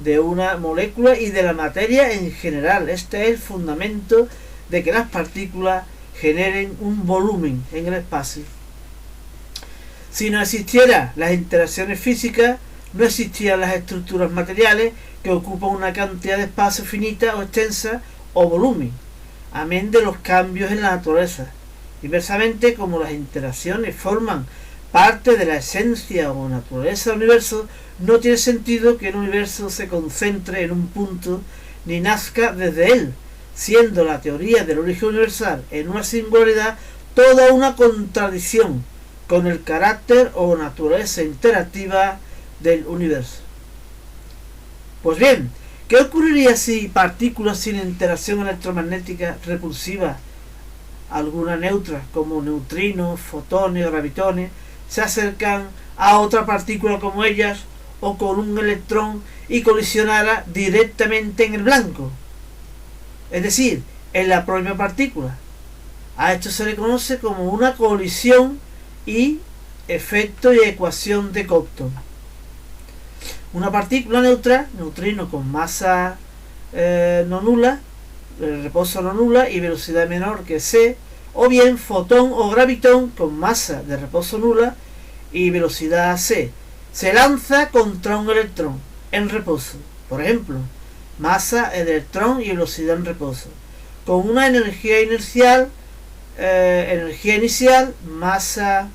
de una molécula y de la materia en general. Este es el fundamento de que las partículas generen un volumen en el espacio. Si no existieran las interacciones físicas, no existían las estructuras materiales que ocupan una cantidad de espacio finita o extensa o volumen, amén de los cambios en la naturaleza. Inversamente, como las interacciones forman parte de la esencia o naturaleza del universo, no tiene sentido que el universo se concentre en un punto ni nazca desde él, siendo la teoría del origen universal en una singularidad toda una contradicción con el carácter o naturaleza interactiva del universo. Pues bien, ¿qué ocurriría si partículas sin interacción electromagnética repulsiva, alguna neutra como neutrinos, fotones o gravitones, se acercan a otra partícula como ellas o con un electrón y colisionara directamente en el blanco? Es decir, en la propia partícula. A esto se le conoce como una colisión y efecto y ecuación de Compton. Una partícula neutra, neutrino con masa no nula, reposo no nula y velocidad menor que c, o bien fotón o gravitón con masa de reposo nula y velocidad c, se lanza contra un electrón en reposo, por ejemplo, masa, electrón y velocidad en reposo, con una energía inicial, masa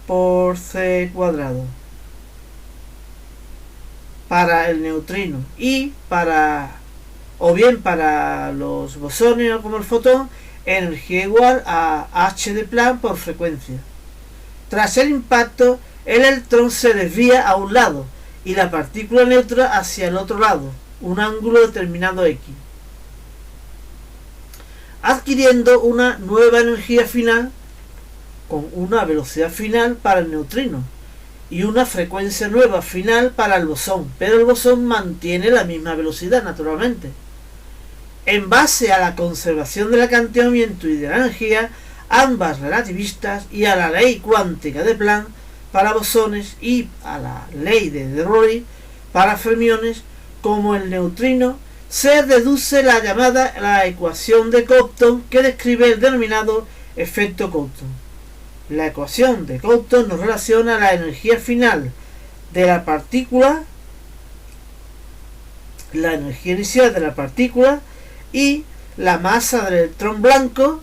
por c cuadrado para el neutrino, y para los bosones o como el fotón, energía igual a h de Planck por frecuencia. Tras el impacto, el electrón se desvía a un lado y la partícula neutra hacia el otro lado, un ángulo determinado x, adquiriendo una nueva energía final con una velocidad final para el neutrino y una frecuencia nueva final para el bosón, pero el bosón mantiene la misma velocidad naturalmente. En base a la conservación del acantonamiento y de la energía, ambas relativistas, y a la ley cuántica de Planck para bosones y a la ley de de Broglie para fermiones, como el neutrino, se deduce la ecuación de Compton, que describe el denominado efecto Compton. La ecuación de Compton nos relaciona la energía final de la partícula, la energía inicial de la partícula y la masa del electrón blanco,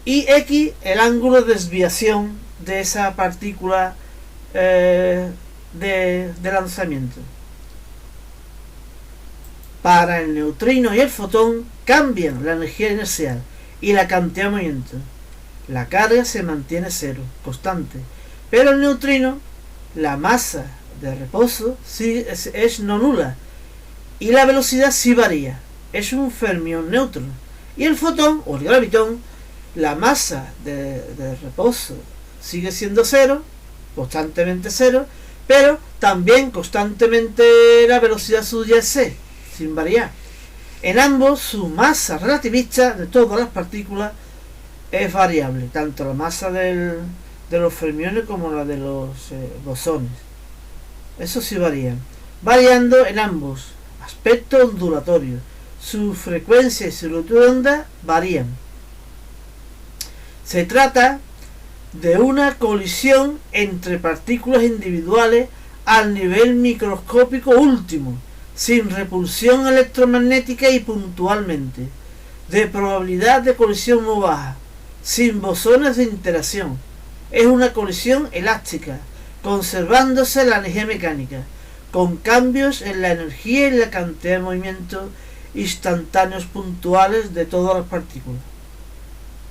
y x el ángulo de desviación de esa partícula de lanzamiento. Para el neutrino y el fotón cambian la energía inercial y la cantidad de movimiento. La carga se mantiene cero, constante, pero el neutrino, la masa de reposo sí es no nula y la velocidad sí varía, es un fermión neutro. Y el fotón o el gravitón, la masa de reposo sigue siendo cero constantemente cero, pero también constantemente la velocidad suya es c, sin variar. En ambos su masa relativista de todas las partículas es variable, tanto la masa de los fermiones como la de los bosones. Eso sí varían, variando en ambos aspectos ondulatorios. Su frecuencia y su longitud de onda varían. Se trata de una colisión entre partículas individuales al nivel microscópico último, sin repulsión electromagnética y puntualmente, de probabilidad de colisión muy baja, sin bosones de interacción. Es una colisión elástica, conservándose la energía mecánica, con cambios en la energía y la cantidad de movimientos instantáneos puntuales de todas las partículas.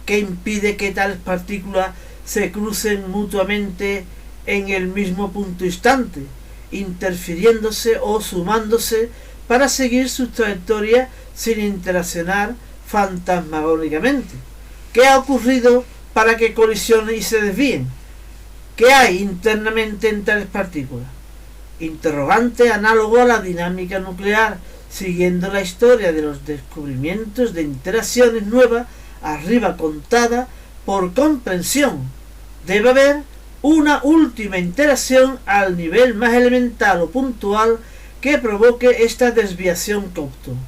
¿Qué impide que tales partículas se crucen mutuamente en el mismo punto instante, interfiriéndose o sumándose para seguir sus trayectorias sin interaccionar fantasmagóricamente? ¿Qué ha ocurrido para que colisionen y se desvíen? ¿Qué hay internamente en tales partículas? Interrogante análogo a la dinámica nuclear, siguiendo la historia de los descubrimientos de interacciones nuevas arriba contada por comprensión. Debe haber una última interacción al nivel más elemental o puntual que provoque esta desviación Compton,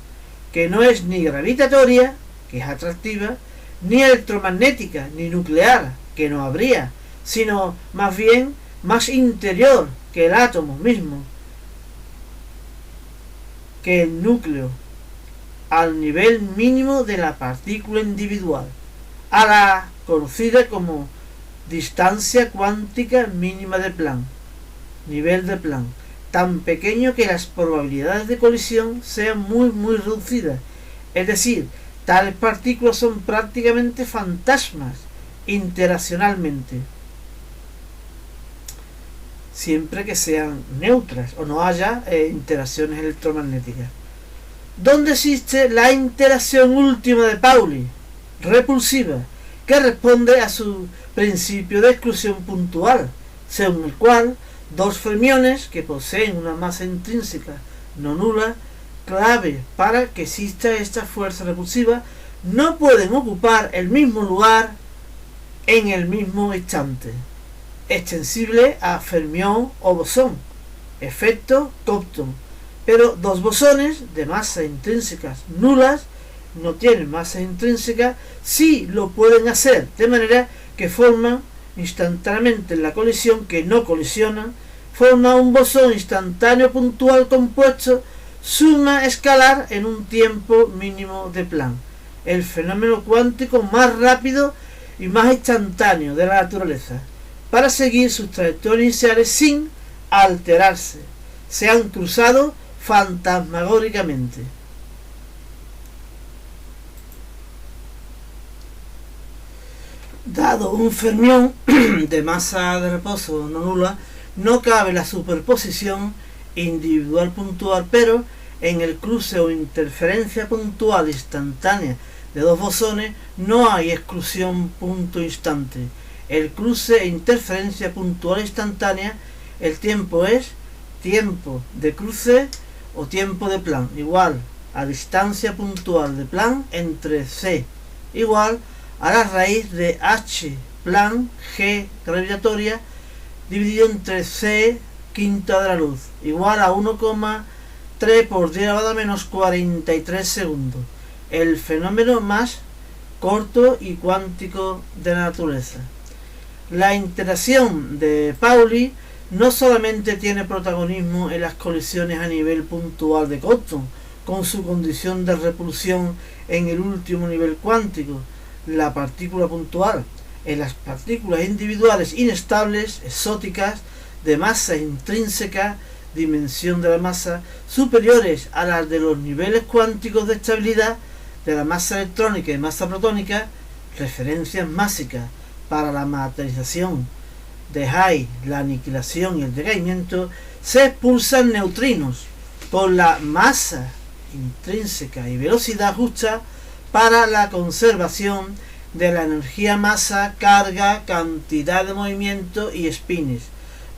que no es ni gravitatoria, que es atractiva, ni electromagnética, ni nuclear, que no habría, sino más bien más interior que el átomo mismo, que el núcleo, al nivel mínimo de la partícula individual, a la conocida como distancia cuántica mínima de Planck, nivel de Planck, tan pequeño que las probabilidades de colisión sean muy reducidas. Es decir, tales partículas son prácticamente fantasmas interaccionalmente, siempre que sean neutras o no haya interacciones electromagnéticas. ¿Dónde existe la interacción última de Pauli? Repulsiva, que responde a su principio de exclusión puntual, según el cual dos fermiones que poseen una masa intrínseca no nula, clave para que exista esta fuerza repulsiva, no pueden ocupar el mismo lugar en el mismo instante, extensible a fermión o bosón, efecto Compton. Pero dos bosones de masas intrínsecas nulas no tienen masa intrínseca, sí lo pueden hacer, de manera que forman instantáneamente en la colisión, que no colisionan, forma un bosón instantáneo puntual compuesto suma escalar en un tiempo mínimo de Planck, el fenómeno cuántico más rápido y más instantáneo de la naturaleza, para seguir sus trayectorias iniciales sin alterarse. Se han cruzado fantasmagóricamente. Dado un fermión de masa de reposo no nula, no cabe la superposición individual puntual, pero en el cruce o interferencia puntual instantánea de dos bosones no hay exclusión punto instante. El cruce e interferencia puntual instantánea, el tiempo es tiempo de cruce o tiempo de Planck, igual a distancia puntual de Planck entre c, igual a la raíz de h Planck g gravitatoria dividido entre c quinta de la luz, igual a 1,3 por 10 a la menos 43 segundos, el fenómeno más corto y cuántico de la naturaleza. La interacción de Pauli no solamente tiene protagonismo en las colisiones a nivel puntual de Compton, con su condición de repulsión en el último nivel cuántico, la partícula puntual, en las partículas individuales inestables, exóticas, de masa intrínseca, dimensión de la masa, superiores a las de los niveles cuánticos de estabilidad de la masa electrónica y masa protónica, referencias másicas para la materialización de High, la aniquilación y el decaimiento, se expulsan neutrinos con la masa intrínseca y velocidad justa para la conservación de la energía masa, carga, cantidad de movimiento y spines,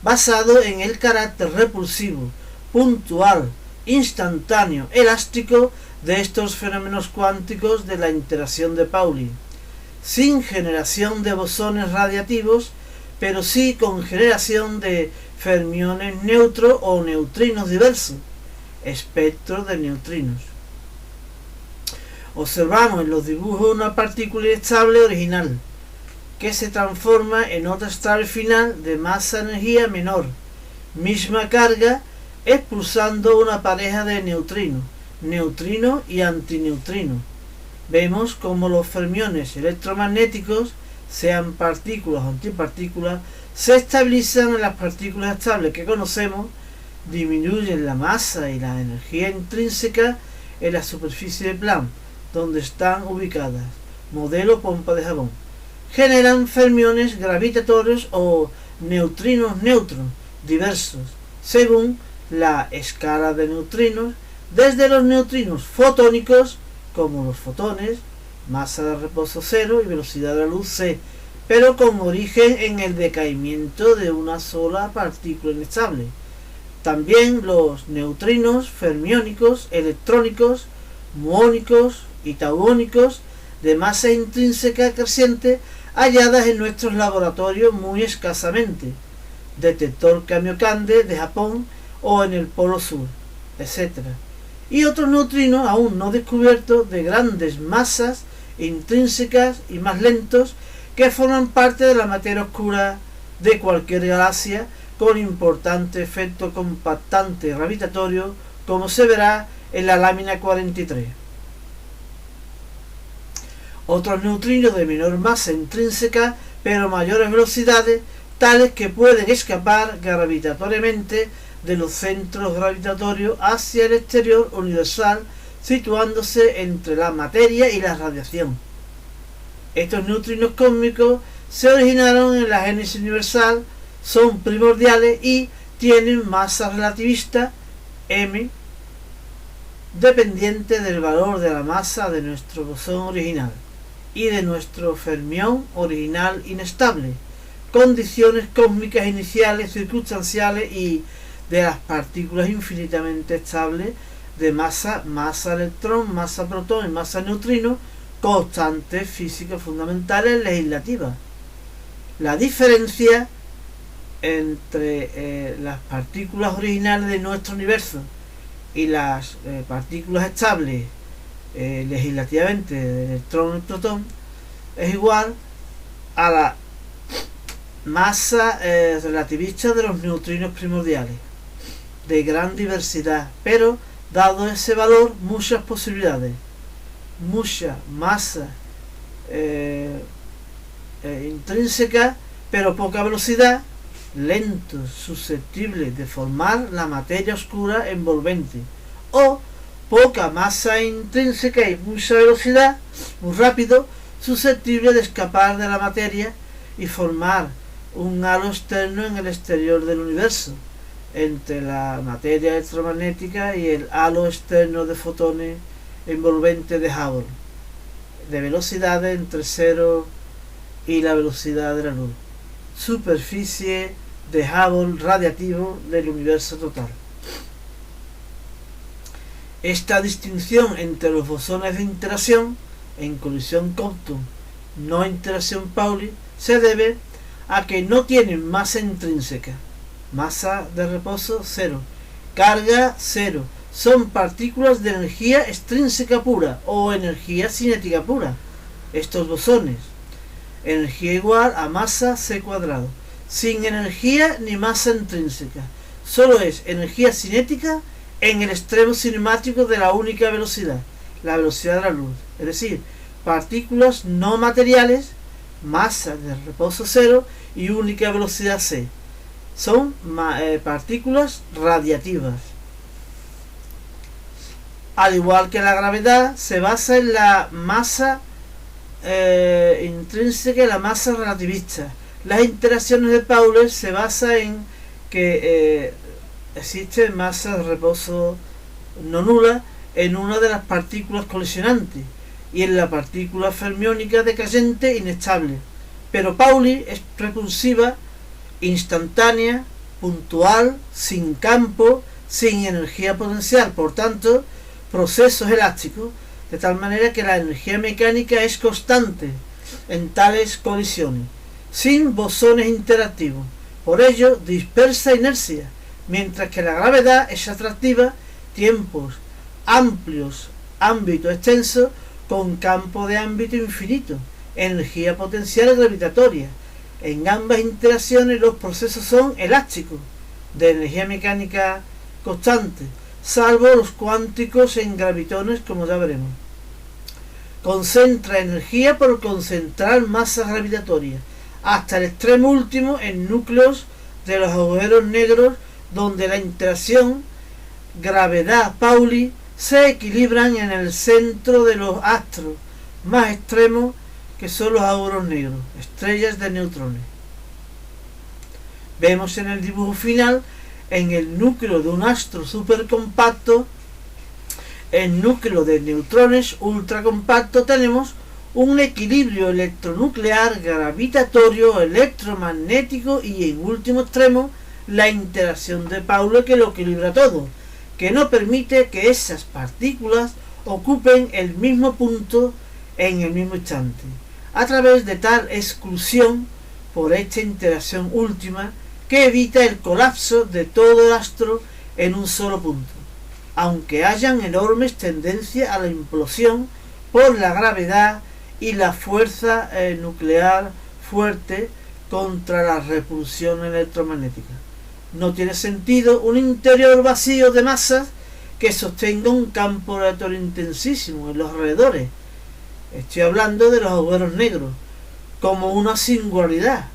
basado en el carácter repulsivo, puntual, instantáneo, elástico de estos fenómenos cuánticos de la interacción de Pauli, sin generación de bosones radiativos, pero sí con generación de fermiones neutros o neutrinos diversos, espectros de neutrinos. Observamos en los dibujos una partícula inestable original, que se transforma en otra estable final de masa-energía menor, misma carga, expulsando una pareja de neutrinos, neutrino y antineutrino. Vemos como los fermiones electromagnéticos, sean partículas o antipartículas, se estabilizan en las partículas estables que conocemos, disminuyen la masa y la energía intrínseca en la superficie de Planck, donde están ubicadas, modelo pompa de jabón. Generan fermiones gravitatorios o neutrinos neutros diversos, según la escala de neutrinos, desde los neutrinos fotónicos, como los fotones, masa de reposo 0 y velocidad de la luz c, pero con origen en el decaimiento de una sola partícula inestable. También los neutrinos fermiónicos, electrónicos, muónicos y tauónicos de masa intrínseca creciente halladas en nuestros laboratorios muy escasamente, detector Kamiokande de Japón o en el Polo Sur, etc. Y otros neutrinos aún no descubiertos de grandes masas intrínsecas y más lentos que forman parte de la materia oscura de cualquier galaxia con importante efecto compactante gravitatorio, como se verá en la lámina 43. Otros neutrinos de menor masa intrínseca pero mayores velocidades, tales que pueden escapar gravitatoriamente de los centros gravitatorios hacia el exterior universal, situándose entre la materia y la radiación. Estos neutrinos cósmicos se originaron en la génesis universal, son primordiales y tienen masa relativista m dependiente del valor de la masa de nuestro bosón original y de nuestro fermión original inestable, condiciones cósmicas iniciales circunstanciales y de las partículas infinitamente estables de masa electrón, masa protón y masa neutrino, constantes físicas fundamentales legislativas. La diferencia entre las partículas originales de nuestro universo y las partículas estables legislativamente de electrón y protón es igual a la masa relativista de los neutrinos primordiales, de gran diversidad, pero dado ese valor, muchas posibilidades, mucha masa intrínseca, pero poca velocidad, lentos, susceptibles de formar la materia oscura envolvente, o poca masa intrínseca y mucha velocidad, muy rápido, susceptible de escapar de la materia y formar un halo externo en el exterior del universo, entre la materia electromagnética y el halo externo de fotones envolvente de Hubble, de velocidades entre 0 y la velocidad de la luz, superficie de Hubble radiativo del universo total. Esta distinción entre los bosones de interacción en colisión Compton, no interacción Pauli, se debe a que no tienen masa intrínseca, masa de reposo 0, carga 0, son partículas de energía extrínseca pura o energía cinética pura. Estos bosones, energía igual a masa c cuadrado, sin energía ni masa intrínseca, solo es energía cinética en el extremo cinemático de la única velocidad, la velocidad de la luz, es decir, partículas no materiales, masa de reposo 0 y única velocidad c. Son partículas radiativas. Al igual que la gravedad, se basa en la masa intrínseca y la masa relativista. Las interacciones de Pauli se basan en que existe masa de reposo no nula en una de las partículas colisionantes y en la partícula fermiónica decayente inestable, pero Pauli es repulsiva, instantánea, puntual, sin campo, sin energía potencial, por tanto, procesos elásticos, de tal manera que la energía mecánica es constante en tales colisiones, sin bosones interactivos. Por ello, dispersa inercia, mientras que la gravedad es atractiva, tiempos amplios, ámbito extenso, con campo de ámbito infinito, energía potencial gravitatoria. En ambas interacciones los procesos son elásticos, de energía mecánica constante, salvo los cuánticos en gravitones, como ya veremos. Concentra energía por concentrar masa gravitatoria, hasta el extremo último en núcleos de los agujeros negros, donde la interacción gravedad-Pauli se equilibran en el centro de los astros más extremos, que son los agujeros negros, estrellas de neutrones. Vemos en el dibujo final, en el núcleo de un astro supercompacto, el núcleo de neutrones ultracompacto, tenemos un equilibrio electronuclear, gravitatorio, electromagnético y, en último extremo, la interacción de Pauli, que lo equilibra todo, que no permite que esas partículas ocupen el mismo punto en el mismo instante, a través de tal exclusión por esta interacción última, que evita el colapso de todo el astro en un solo punto, aunque hayan enormes tendencias a la implosión por la gravedad y la fuerza nuclear fuerte contra la repulsión electromagnética. No tiene sentido un interior vacío de masas que sostenga un campo radiatorio intensísimo en los alrededores. Estoy hablando de los agujeros negros como una singularidad,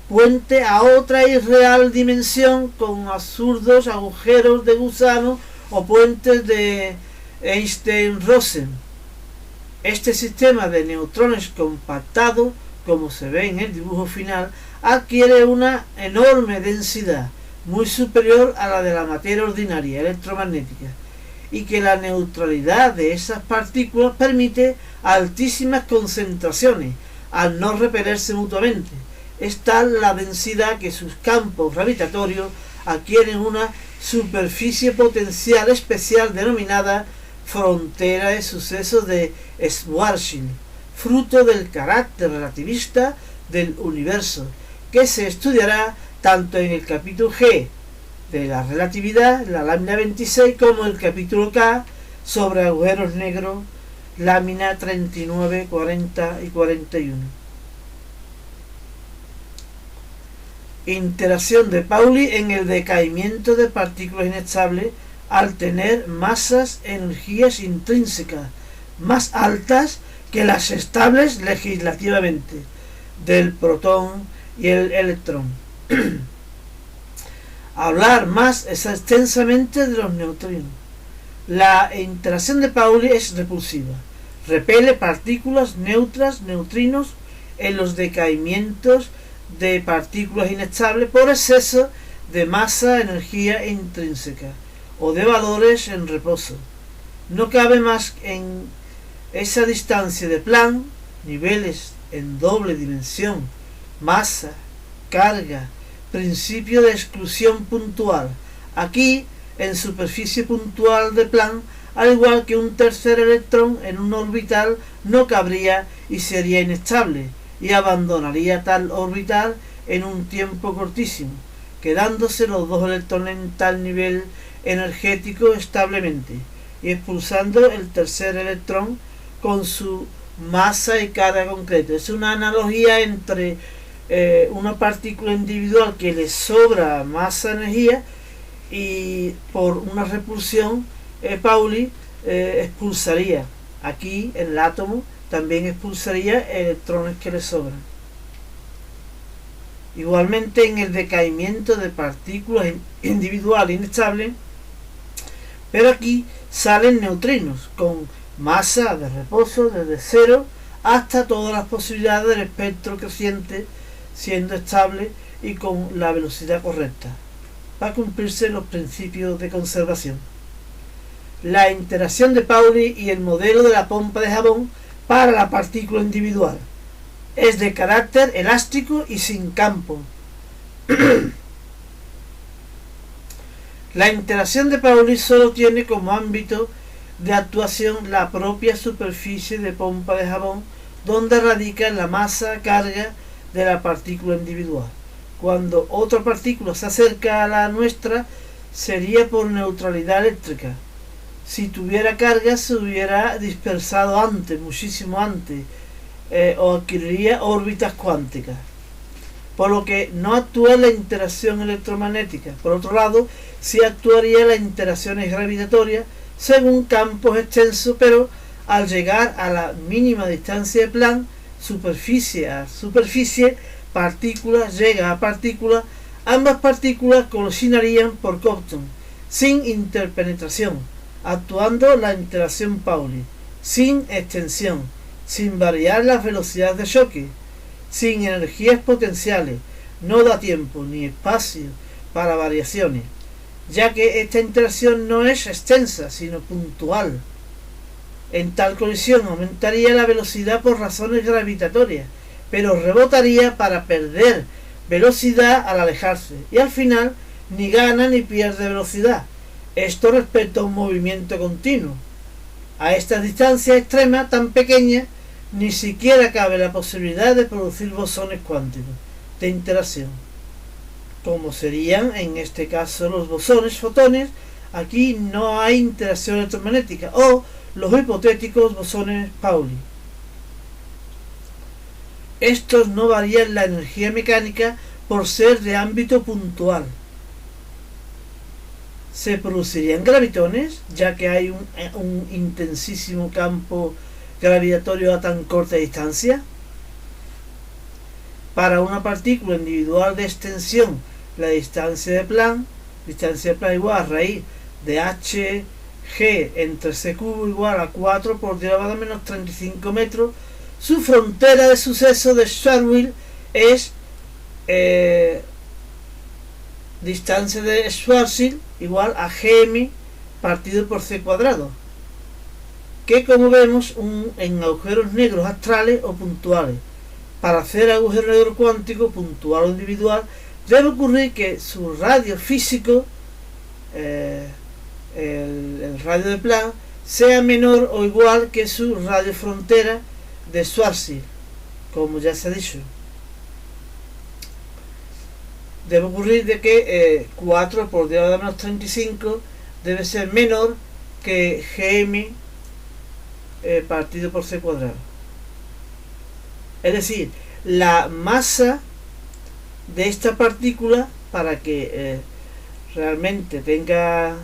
puente a otra irreal dimensión con absurdos agujeros de gusano o puentes de Einstein-Rosen. Este sistema de neutrones compactados, como se ve en el dibujo final, adquiere una enorme densidad, muy superior a la de la materia ordinaria electromagnética, y que la neutralidad de esas partículas permite altísimas concentraciones al no repelerse mutuamente. Es tal la densidad que sus campos gravitatorios adquieren una superficie potencial especial denominada frontera de sucesos de Schwarzschild, fruto del carácter relativista del universo, que se estudiará tanto en el capítulo G de la relatividad, la lámina 26, como el capítulo K sobre agujeros negros, lámina 39, 40 y 41. Interacción de Pauli en el decaimiento de partículas inestables al tener masas, energías intrínsecas más altas que las estables legislativamente, del protón y el electrón. Hablar más extensamente de los neutrinos. La interacción de Pauli es repulsiva. Repele partículas neutras, neutrinos, en los decaimientos de partículas inestables por exceso de masa, energía intrínseca o de valores en reposo. No cabe más en esa distancia de Planck, niveles en doble dimensión, masa, carga, principio de exclusión puntual. Aquí, en superficie puntual de Planck, al igual que un tercer electrón en un orbital, no cabría y sería inestable, y abandonaría tal orbital en un tiempo cortísimo, quedándose los dos electrones en tal nivel energético establemente, y expulsando el tercer electrón con su masa y carga concreta. Es una analogía entre una partícula individual que le sobra masa, energía, y por una repulsión Pauli expulsaría. Aquí en el átomo también expulsaría electrones que le sobran. Igualmente, en el decaimiento de partículas individuales inestables, pero aquí salen neutrinos con masa de reposo desde cero hasta todas las posibilidades del espectro creciente, siendo estable y con la velocidad correcta, para cumplirse los principios de conservación. La interacción de Pauli y el modelo de la pompa de jabón para la partícula individual es de carácter elástico y sin campo. La interacción de Pauli solo tiene como ámbito de actuación la propia superficie de pompa de jabón, donde radica la masa carga de la partícula individual. Cuando otra partícula se acerca a la nuestra, sería por neutralidad eléctrica. Si tuviera carga, se hubiera dispersado antes, muchísimo antes, o adquiriría órbitas cuánticas, por lo que no actúa la interacción electromagnética. Por otro lado, sí actuaría las interacciones gravitatorias según campos extensos, pero al llegar a la mínima distancia de Planck, superficie a superficie, partícula llega a partícula, ambas partículas colisionarían por Compton, sin interpenetración, actuando la interacción Pauli, sin extensión, sin variar las velocidades de choque, sin energías potenciales. No da tiempo ni espacio para variaciones, ya que esta interacción no es extensa, sino puntual. En tal colisión aumentaría la velocidad por razones gravitatorias, pero rebotaría para perder velocidad al alejarse, y al final ni gana ni pierde velocidad. Esto respecto a un movimiento continuo. A esta distancia extrema tan pequeña, ni siquiera cabe la posibilidad de producir bosones cuánticos de interacción, como serían en este caso los bosones fotones. Aquí no hay interacción electromagnética, o los hipotéticos bosones Pauli. Estos no varían la energía mecánica por ser de ámbito puntual. Se producirían gravitones, ya que hay un intensísimo campo gravitatorio a tan corta distancia. Para una partícula individual de extensión, la distancia de Planck igual a raíz de hg entre c cubo igual a 4 por 10 a la menos 35 metros. Su frontera de suceso de Schwarzschild es distancia de Schwarzschild igual a gm partido por c cuadrado, que como vemos en agujeros negros astrales o puntuales. Para hacer agujero negro cuántico puntual o individual, debe ocurrir que su radio físico, el radio de Planck, sea menor o igual que su radio frontera de Schwarzschild, como ya se ha dicho. Debe ocurrir de que 4 por 10 a la menos 35 debe ser menor que gm partido por c cuadrado. Es decir, la masa de esta partícula, para que realmente tenga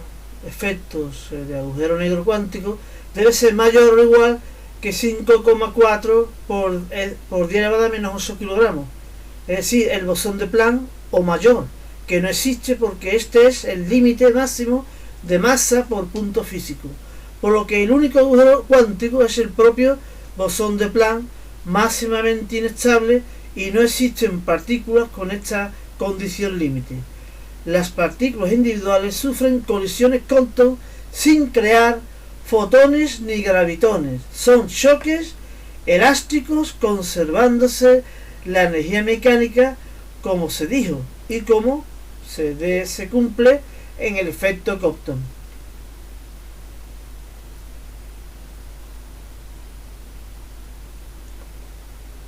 efectos de agujero negro cuántico, debe ser mayor o igual que 5,4 por 10 a la menos 8 kilogramos. Es decir, el bosón de Planck o mayor, que no existe porque este es el límite máximo de masa por punto físico, por lo que el único agujero cuántico es el propio bosón de Planck, máximamente inestable, y no existen partículas con esta condición límite. Las partículas individuales sufren colisiones Compton sin crear fotones ni gravitones. Son choques elásticos, conservándose la energía mecánica, como se dijo y como se cumple en el efecto Compton.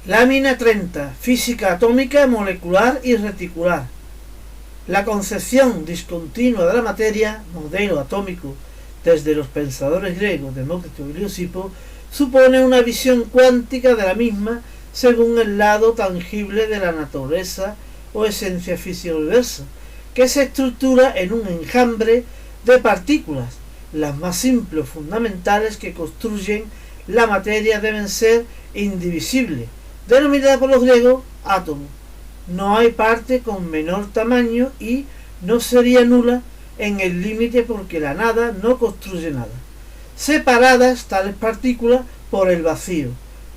Lámina 30. Física atómica, molecular y reticular. La concepción discontinua de la materia, modelo atómico, desde los pensadores griegos Demócrito y Leucipo, supone una visión cuántica de la misma según el lado tangible de la naturaleza o esencia física del universo, que se estructura en un enjambre de partículas. Las más simples o fundamentales que construyen la materia deben ser indivisibles, denominada por los griegos átomo. No hay parte con menor tamaño y no sería nula en el límite porque la nada no construye nada. Separadas tales partículas por el vacío,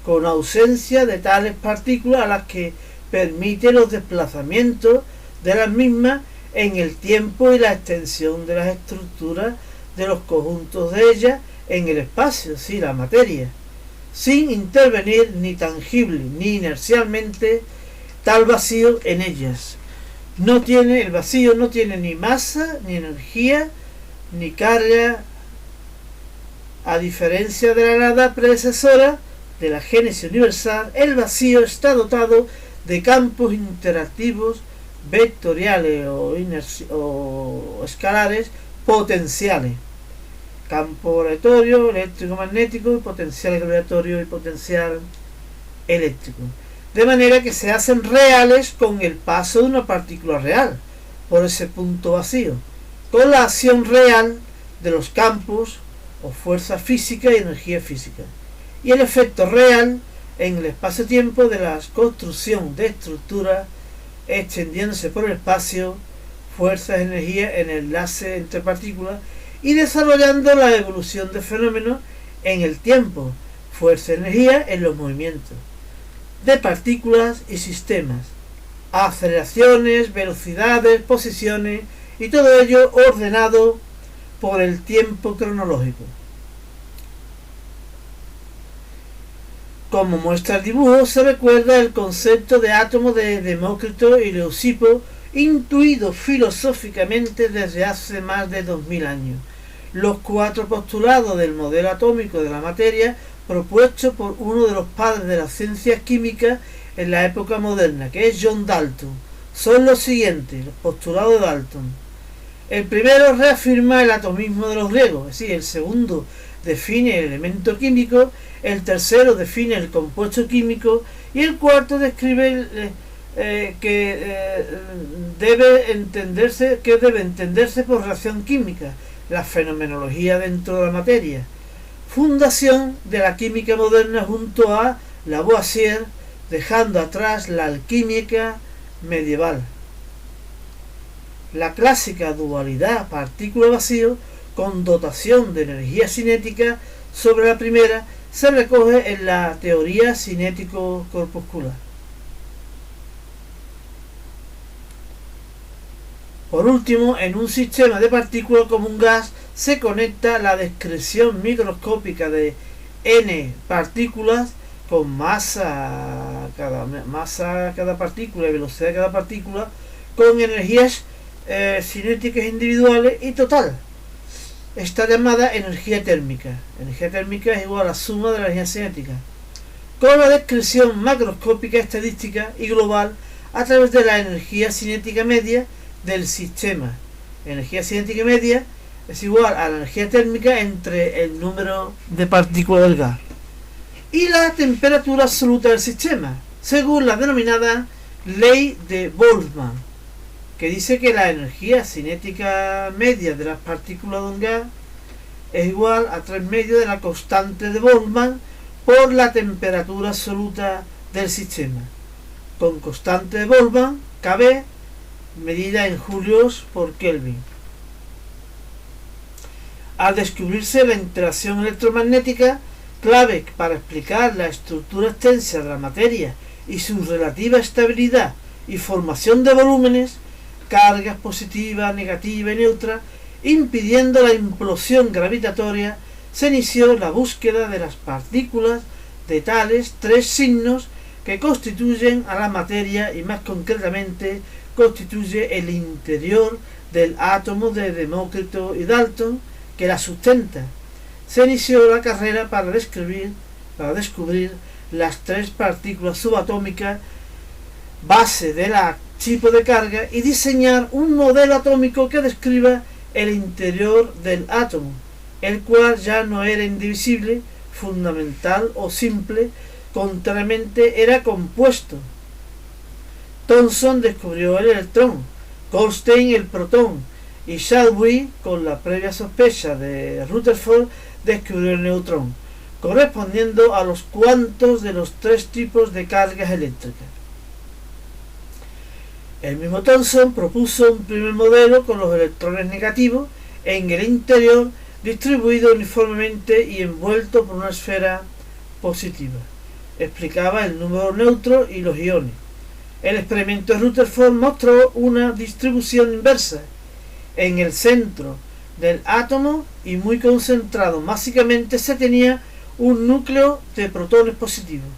con ausencia de tales partículas a las que permite los desplazamientos de las mismas en el tiempo y la extensión de las estructuras de los conjuntos de ellas en el espacio, sí, la materia, sin intervenir ni tangible ni inercialmente tal vacío en ellas. El vacío no tiene ni masa, ni energía, ni carga, a diferencia de la nada predecesora de la génesis universal. El vacío está dotado de campos interactivos vectoriales o escalares potenciales, campo gravitatorio, eléctrico magnético, y potencial gravitatorio y potencial eléctrico, de manera que se hacen reales con el paso de una partícula real por ese punto vacío, con la acción real de los campos o fuerza física y energía física, y el efecto real en el espacio-tiempo de la construcción de estructuras extendiéndose por el espacio, fuerzas, energía en el enlace entre partículas, y desarrollando la evolución de fenómenos en el tiempo, fuerza, energía en los movimientos de partículas y sistemas, aceleraciones, velocidades, posiciones, y todo ello ordenado por el tiempo cronológico. Como muestra el dibujo, se recuerda el concepto de átomo de Demócrito y Leucipo, intuido filosóficamente desde hace más de 2000 años. Los 4 postulados del modelo atómico de la materia, propuesto por uno de los padres de las ciencias químicas en la época moderna, que es John Dalton, son los siguientes: los postulados de Dalton. El primero reafirma el atomismo de los griegos, es decir, el segundo define el elemento químico, el tercero define el compuesto químico, y el cuarto describe que debe entenderse por reacción química, la fenomenología dentro de la materia, fundación de la química moderna junto a Lavoisier, dejando atrás la alquímica medieval. La clásica dualidad partícula-vacío con dotación de energía cinética sobre la primera se recoge en la teoría cinético-corpuscular. Por último, en un sistema de partículas como un gas se conecta la descripción microscópica de n partículas con masa cada partícula y velocidad de cada partícula, con energías cinéticas individuales y total. Está llamada energía térmica. Energía térmica es igual a la suma de la energía cinética, con la descripción macroscópica, estadística y global a través de la energía cinética media del sistema. Energía cinética media es igual a la energía térmica entre el número de partículas del gas y la temperatura absoluta del sistema, según la denominada ley de Boltzmann, que dice que la energía cinética media de las partículas de un gas es igual a 3 medios de la constante de Boltzmann por la temperatura absoluta del sistema, con constante de Boltzmann, Kb, medida en julios por Kelvin. Al descubrirse la interacción electromagnética, clave para explicar la estructura extensa de la materia y su relativa estabilidad y formación de volúmenes, cargas positivas, negativas y neutras, impidiendo la implosión gravitatoria, se inició la búsqueda de las partículas de tales 3 signos que constituyen a la materia, y más concretamente constituye el interior del átomo de Demócrito y Dalton que la sustenta. Se inició la carrera para descubrir las 3 partículas subatómicas base de la tipo de carga y diseñar un modelo atómico que describa el interior del átomo, el cual ya no era indivisible, fundamental o simple, contrariamente era compuesto. Thomson descubrió el electrón, Goldstein el protón, y Shadwell, con la previa sospecha de Rutherford, descubrió el neutrón, correspondiendo a los cuantos de los 3 tipos de cargas eléctricas. El mismo Thomson propuso un primer modelo con los electrones negativos en el interior, distribuido uniformemente y envuelto por una esfera positiva. Explicaba el número neutro y los iones. El experimento de Rutherford mostró una distribución inversa en el centro del átomo y muy concentrado. Básicamente se tenía un núcleo de protones positivos.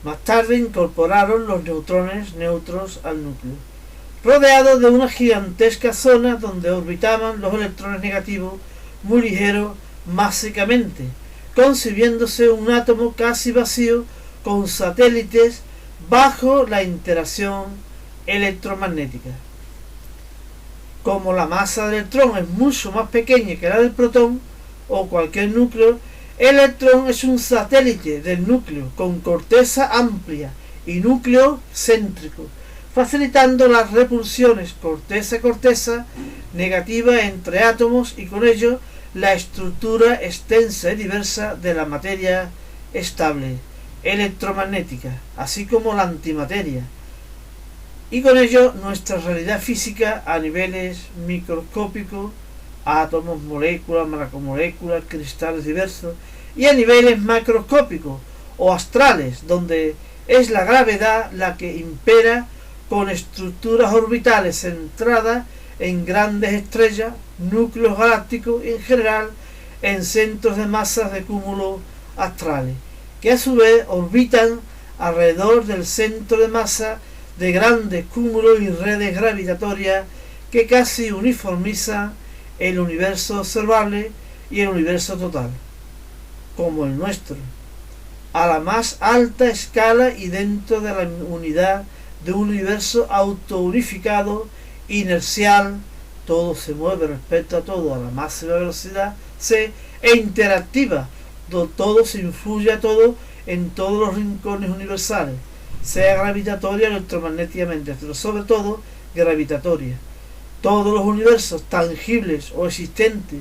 Más tarde incorporaron los neutrones neutros al núcleo. rodeado de una gigantesca zona donde orbitaban los electrones negativos muy ligeros mágicamente, concibiéndose un átomo casi vacío con satélites bajo la interacción electromagnética. Como la masa del electrón es mucho más pequeña que la del protón o cualquier núcleo, el electrón es un satélite del núcleo con corteza amplia y núcleo céntrico, facilitando las repulsiones corteza-corteza negativa entre átomos y con ello la estructura extensa y diversa de la materia estable electromagnética, así como la antimateria, y con ello nuestra realidad física a niveles microscópicos, átomos, moléculas, macromoléculas, cristales diversos, y a niveles macroscópicos o astrales, donde es la gravedad la que impera, con estructuras orbitales centradas en grandes estrellas, núcleos galácticos y en general en centros de masas de cúmulos astrales, que a su vez orbitan alrededor del centro de masa de grandes cúmulos y redes gravitatorias que casi uniformizan el universo observable y el universo total, como el nuestro, a la más alta escala y dentro de la unidad de un universo autounificado, inercial, todo se mueve respecto a todo a la máxima velocidad c, e interactiva, todo se influye a todo en todos los rincones universales, sea gravitatoria o electromagnéticamente, pero sobre todo gravitatoria. Todos los universos tangibles o existentes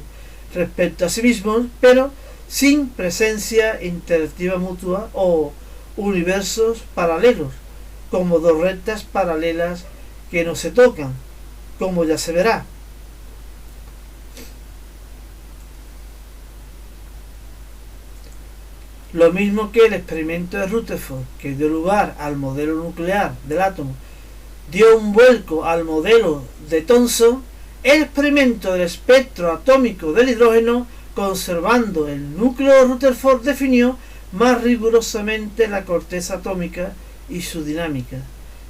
respecto a sí mismos, pero sin presencia interactiva mutua, o universos paralelos, como dos rectas paralelas que no se tocan, como ya se verá. Lo mismo que el experimento de Rutherford, que dio lugar al modelo nuclear del átomo, dio un vuelco al modelo de Thomson, el experimento del espectro atómico del hidrógeno, conservando el núcleo de Rutherford, definió más rigurosamente la corteza atómica y su dinámica.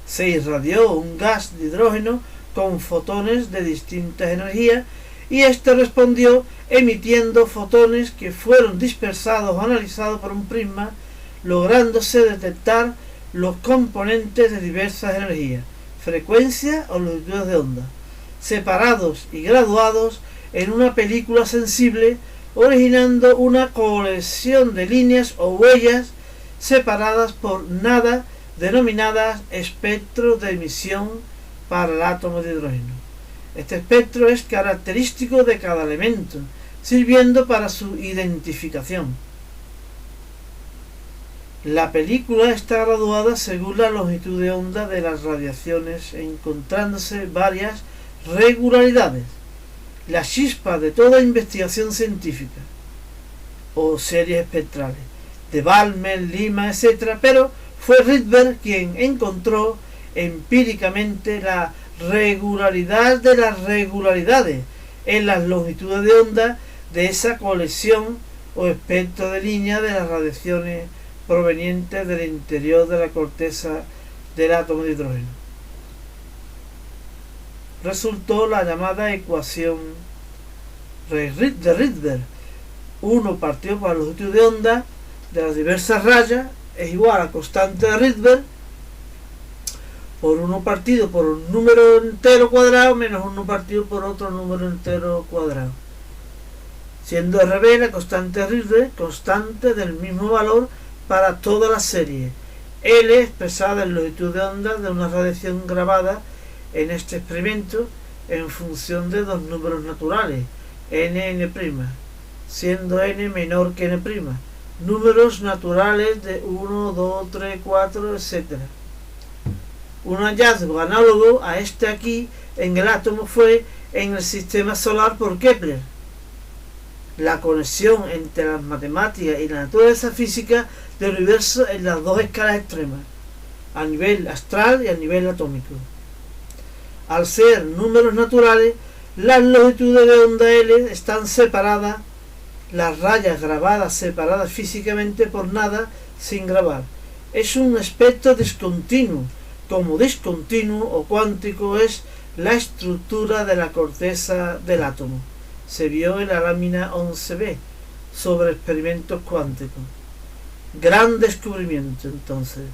Se irradió un gas de hidrógeno con fotones de distintas energías y éste respondió emitiendo fotones que fueron dispersados o analizados por un prisma, lográndose detectar los componentes de diversas energías, frecuencias o longitudes de onda, separados y graduados en una película sensible, originando una colección de líneas o huellas separadas por nada, denominadas espectros de emisión para el átomo de hidrógeno. Este espectro es característico de cada elemento, sirviendo para su identificación. La película está graduada según la longitud de onda de las radiaciones, encontrándose varias regularidades, la chispa de toda investigación científica, o series espectrales, de Balmer, Lima, etc., pero fue Rydberg quien encontró empíricamente la regularidad de las regularidades en las longitudes de onda de esa colección o espectro de línea de las radiaciones provenientes del interior de la corteza del átomo de hidrógeno. Resultó la llamada ecuación de Rydberg. 1 partido por la longitud de onda de las diversas rayas es igual a la constante de Rydberg por 1 partido por un número entero cuadrado menos 1 partido por otro número entero cuadrado, siendo RB la constante de Rydberg constante del mismo valor para toda la serie, L expresada en longitud de onda de una radiación grabada en este experimento en función de dos números naturales, n, n', siendo n menor que n', números naturales de 1, 2, 3, 4, etc. Un hallazgo análogo a este aquí en el átomo fue en el sistema solar por Kepler. La conexión entre las matemáticas y la naturaleza física del universo en las dos escalas extremas, a nivel astral y a nivel atómico. Al ser números naturales, las longitudes de onda L están separadas, las rayas grabadas separadas físicamente por nada sin grabar. Es un espectro discontinuo, como discontinuo o cuántico es la estructura de la corteza del átomo. Se vio en la lámina 11b sobre experimentos cuánticos. Gran descubrimiento entonces.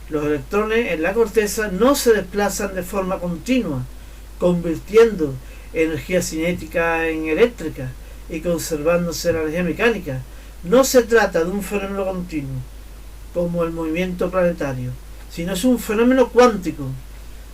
Los electrones en la corteza no se desplazan de forma continua, convirtiendo energía cinética en eléctrica y conservándose la energía mecánica. No se trata de un fenómeno continuo, como el movimiento planetario, sino es un fenómeno cuántico.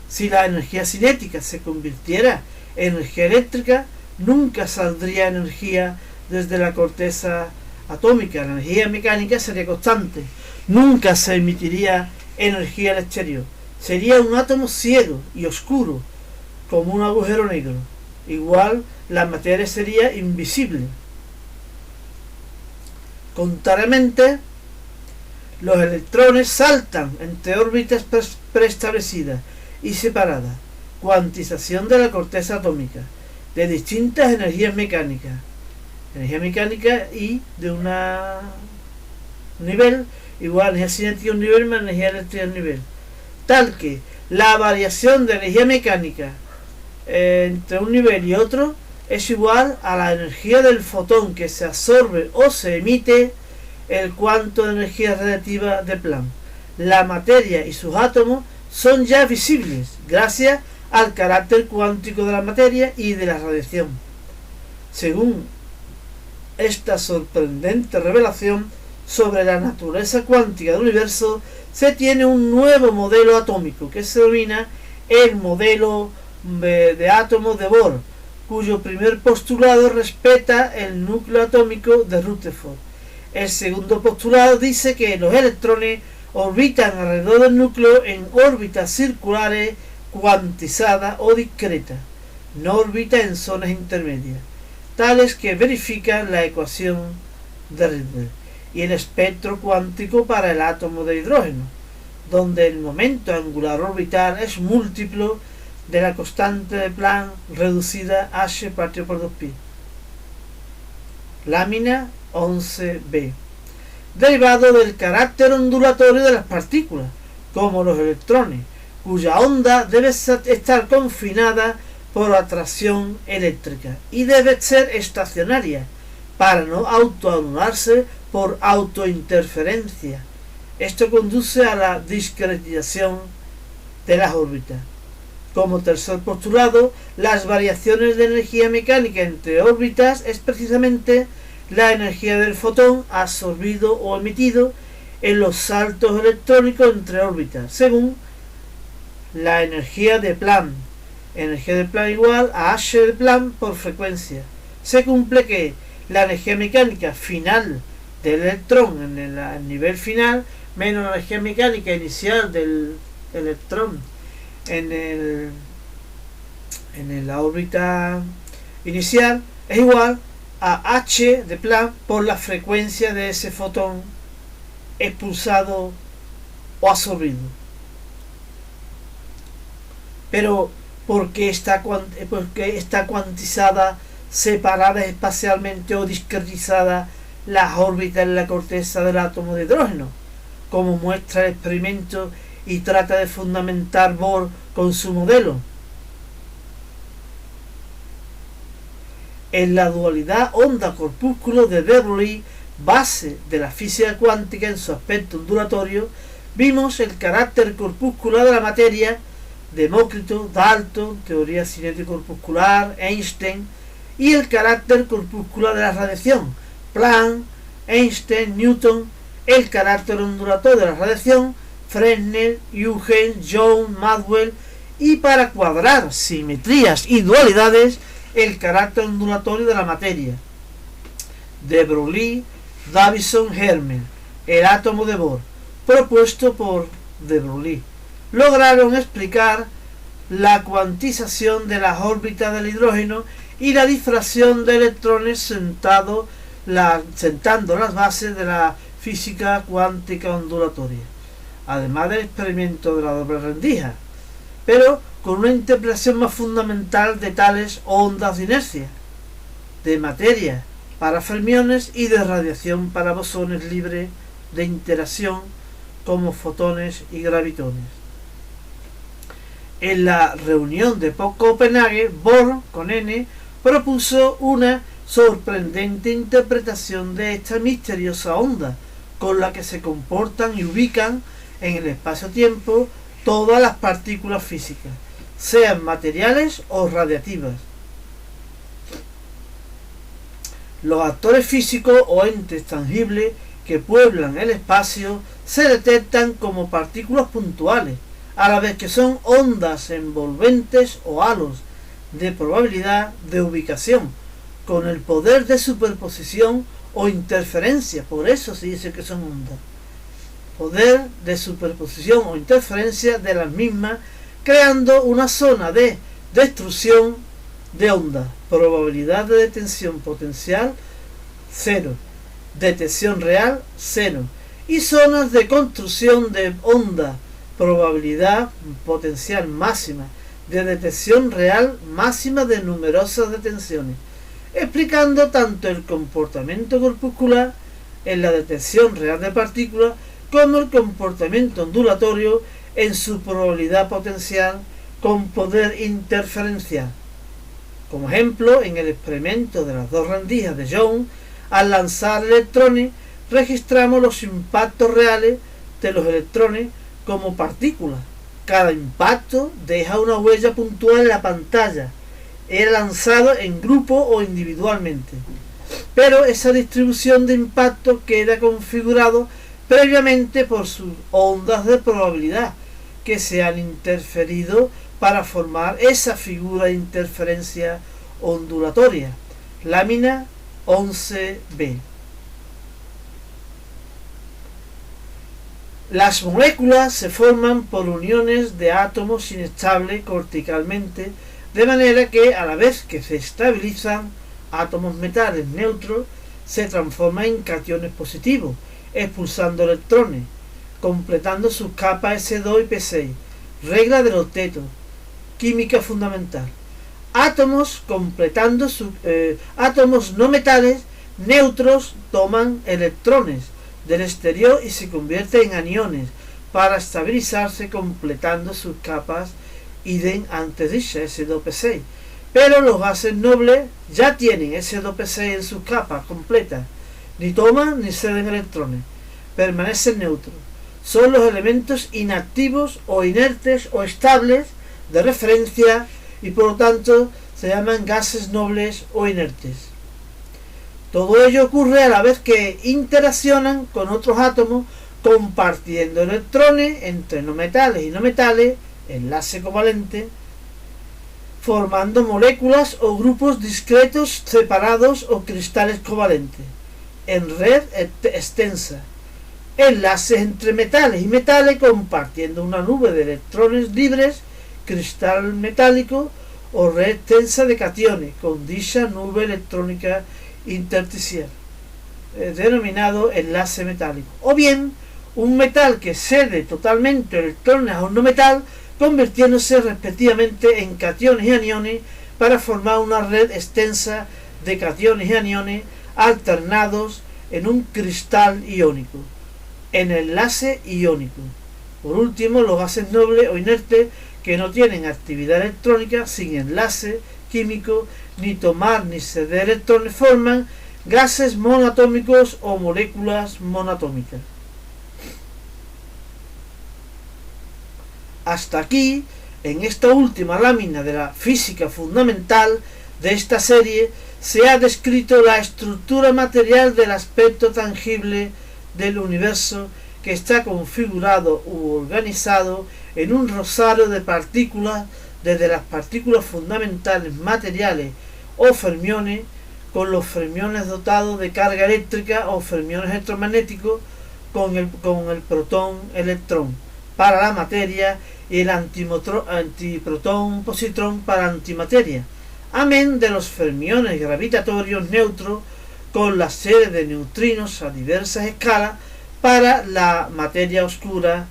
Si la energía cinética se convirtiera en energía eléctrica, nunca saldría energía desde la corteza atómica. La energía mecánica sería constante. Nunca se emitiría energía al exterior. Sería un átomo ciego y oscuro, como un agujero negro. Igual, la materia sería invisible. Contrariamente, los electrones saltan entre órbitas preestablecidas y separadas. Cuantización de la corteza atómica de distintas energías mecánicas. Energía mecánica y de un nivel igual energía cinética un nivel más energía eléctrica un nivel. Tal que la variación de energía mecánica entre un nivel y otro es igual a la energía del fotón que se absorbe o se emite el cuanto de energía radiativa de Planck. La materia y sus átomos son ya visibles gracias al carácter cuántico de la materia y de la radiación. Según esta sorprendente revelación sobre la naturaleza cuántica del universo, se tiene un nuevo modelo atómico que se denomina el modelo de átomos de Bohr, cuyo primer postulado respeta el núcleo atómico de Rutherford. El segundo postulado dice que los electrones orbitan alrededor del núcleo en órbitas circulares cuantizadas o discretas, no orbita en zonas intermedias, tales que verifican la ecuación de Rydberg y el espectro cuántico para el átomo de hidrógeno, donde el momento angular orbital es múltiplo de la constante de Planck reducida h partido por 2pi. Lámina 11b. Derivado del carácter ondulatorio de las partículas, como los electrones, cuya onda debe estar confinada por atracción eléctrica y debe ser estacionaria para no autoanularse por autointerferencia. Esto conduce a la discretización de las órbitas. Como tercer postulado, las variaciones de energía mecánica entre órbitas es precisamente la energía del fotón absorbido o emitido en los saltos electrónicos entre órbitas, según la energía de Planck. Energía de Planck igual a h de Planck por frecuencia. Se cumple que la energía mecánica final del electrón en el nivel final menos la energía mecánica inicial del electrón en la órbita inicial es igual a h de Planck por la frecuencia de ese fotón expulsado o absorbido. Pero ¿por qué está cuantizada, separada espacialmente o discretizada las órbitas en la corteza del átomo de hidrógeno, como muestra el experimento y trata de fundamentar Bohr con su modelo? En la dualidad onda-corpúsculo de de Broglie, base de la física cuántica en su aspecto ondulatorio, vimos el carácter corpuscular de la materia, Demócrito, Dalton, teoría cinético-corpuscular, Einstein, y el carácter corpuscular de la radiación, Planck, Einstein, Newton, el carácter ondulatorio de la radiación, Fresnel, Huygens, Young, Maxwell, y para cuadrar simetrías y dualidades, el carácter ondulatorio de la materia, de Broglie, Davison, Hermann, el átomo de Bohr, propuesto por de Broglie. Lograron explicar la cuantización de las órbitas del hidrógeno y la difracción de electrones sentando las bases de la física cuántica ondulatoria, además del experimento de la doble rendija, pero con una interpretación más fundamental de tales ondas de inercia, de materia para fermiones y de radiación para bosones libres de interacción como fotones y gravitones. En la reunión de Copenhague, Bohr, con N, propuso una sorprendente interpretación de esta misteriosa onda, con la que se comportan y ubican en el espacio-tiempo todas las partículas físicas, sean materiales o radiactivas. Los actores físicos o entes tangibles que pueblan el espacio se detectan como partículas puntuales, a la vez que son ondas envolventes o halos de probabilidad de ubicación, con el poder de superposición o interferencia. Por eso se dice que son ondas. Poder de superposición o interferencia de las mismas, creando una zona de destrucción de ondas. Probabilidad de detención potencial 0. Detección real 0. Y zonas de construcción de ondas. Probabilidad potencial máxima de detección real máxima de numerosas detenciones, explicando tanto el comportamiento corpuscular en la detección real de partículas como el comportamiento ondulatorio en su probabilidad potencial con poder interferencial. Como ejemplo, en el experimento de las dos rendijas de Young, al lanzar electrones registramos los impactos reales de los electrones como partículas. Cada impacto deja una huella puntual en la pantalla. Era lanzado en grupo o individualmente. Pero esa distribución de impacto queda configurado previamente por sus ondas de probabilidad que se han interferido para formar esa figura de interferencia ondulatoria. Lámina 11b. Las moléculas se forman por uniones de átomos inestables corticalmente, de manera que a la vez que se estabilizan, átomos metales neutros se transforman en cationes positivos, expulsando electrones, completando sus capas S2 y P6. Regla del octeto, química fundamental. Átomos completando átomos no metales neutros toman electrones del exterior y se convierten en aniones para estabilizarse completando sus capas idem antes dicha S2P6. Pero los gases nobles ya tienen S2P6 en sus capas completas, ni toman ni ceden electrones, permanecen neutros. Son los elementos inactivos o inertes o estables de referencia y por lo tanto se llaman gases nobles o inertes. Todo ello ocurre a la vez que interaccionan con otros átomos compartiendo electrones entre no metales y no metales, enlace covalente, formando moléculas o grupos discretos separados o cristales covalentes, en red extensa. Enlaces entre metales y metales compartiendo una nube de electrones libres, cristal metálico o red extensa de cationes con dicha nube electrónica intersticial, denominado enlace metálico. O bien, un metal que cede totalmente electrones a un no metal, convirtiéndose respectivamente en cationes y aniones para formar una red extensa de cationes y aniones alternados en un cristal iónico, en enlace iónico. Por último, los gases nobles o inertes que no tienen actividad electrónica, sin enlace químico, ni tomar ni ceder electrones, forman gases monoatómicos o moléculas monoatómicas. Hasta aquí, en esta última lámina de la física fundamental de esta serie, se ha descrito la estructura material del aspecto tangible del universo, que está configurado u organizado en un rosario de partículas, desde las partículas fundamentales materiales o fermiones, con los fermiones dotados de carga eléctrica o fermiones electromagnéticos, con el protón-electrón para la materia y el antiprotón-positrón para la antimateria, amén de los fermiones gravitatorios neutros con la serie de neutrinos a diversas escalas para la materia oscura,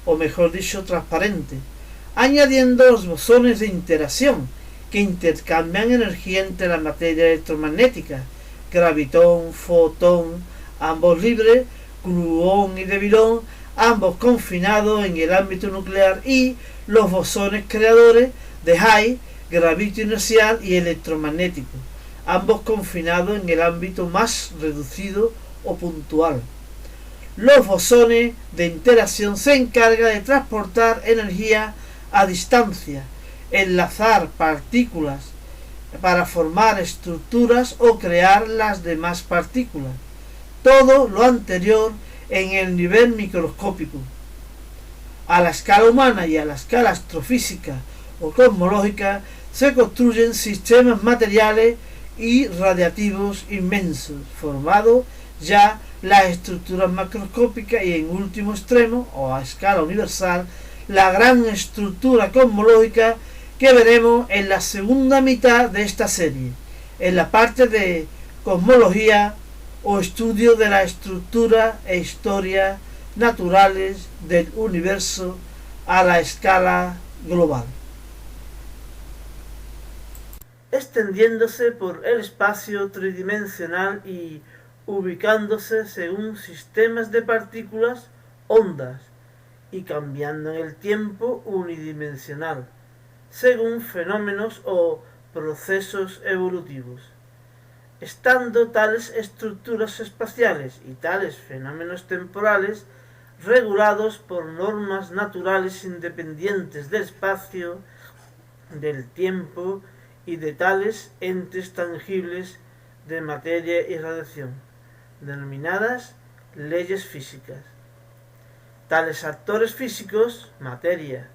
o mejor dicho, transparente, añadiendo los bosones de interacción que intercambian energía entre la materia electromagnética, gravitón, fotón, ambos libres, gluón y debilón, ambos confinados en el ámbito nuclear, y los bosones creadores de Higgs, gravito inercial y electromagnético, ambos confinados en el ámbito más reducido o puntual. Los bosones de interacción se encargan de transportar energía a distancia, enlazar partículas para formar estructuras o crear las demás partículas. Todo lo anterior en el nivel microscópico. A la escala humana y a la escala astrofísica o cosmológica se construyen sistemas materiales y radiativos inmensos, formando ya las estructuras macroscópicas y, en último extremo o a escala universal, la gran estructura cosmológica que veremos en la segunda mitad de esta serie, en la parte de cosmología o estudio de la estructura e historia naturales del universo a la escala global, extendiéndose por el espacio tridimensional y ubicándose según sistemas de partículas, ondas, y cambiando en el tiempo unidimensional, según fenómenos o procesos evolutivos. Estando tales estructuras espaciales y tales fenómenos temporales regulados por normas naturales independientes del espacio, del tiempo y de tales entes tangibles de materia y radiación, denominadas leyes físicas. Tales actores físicos, materia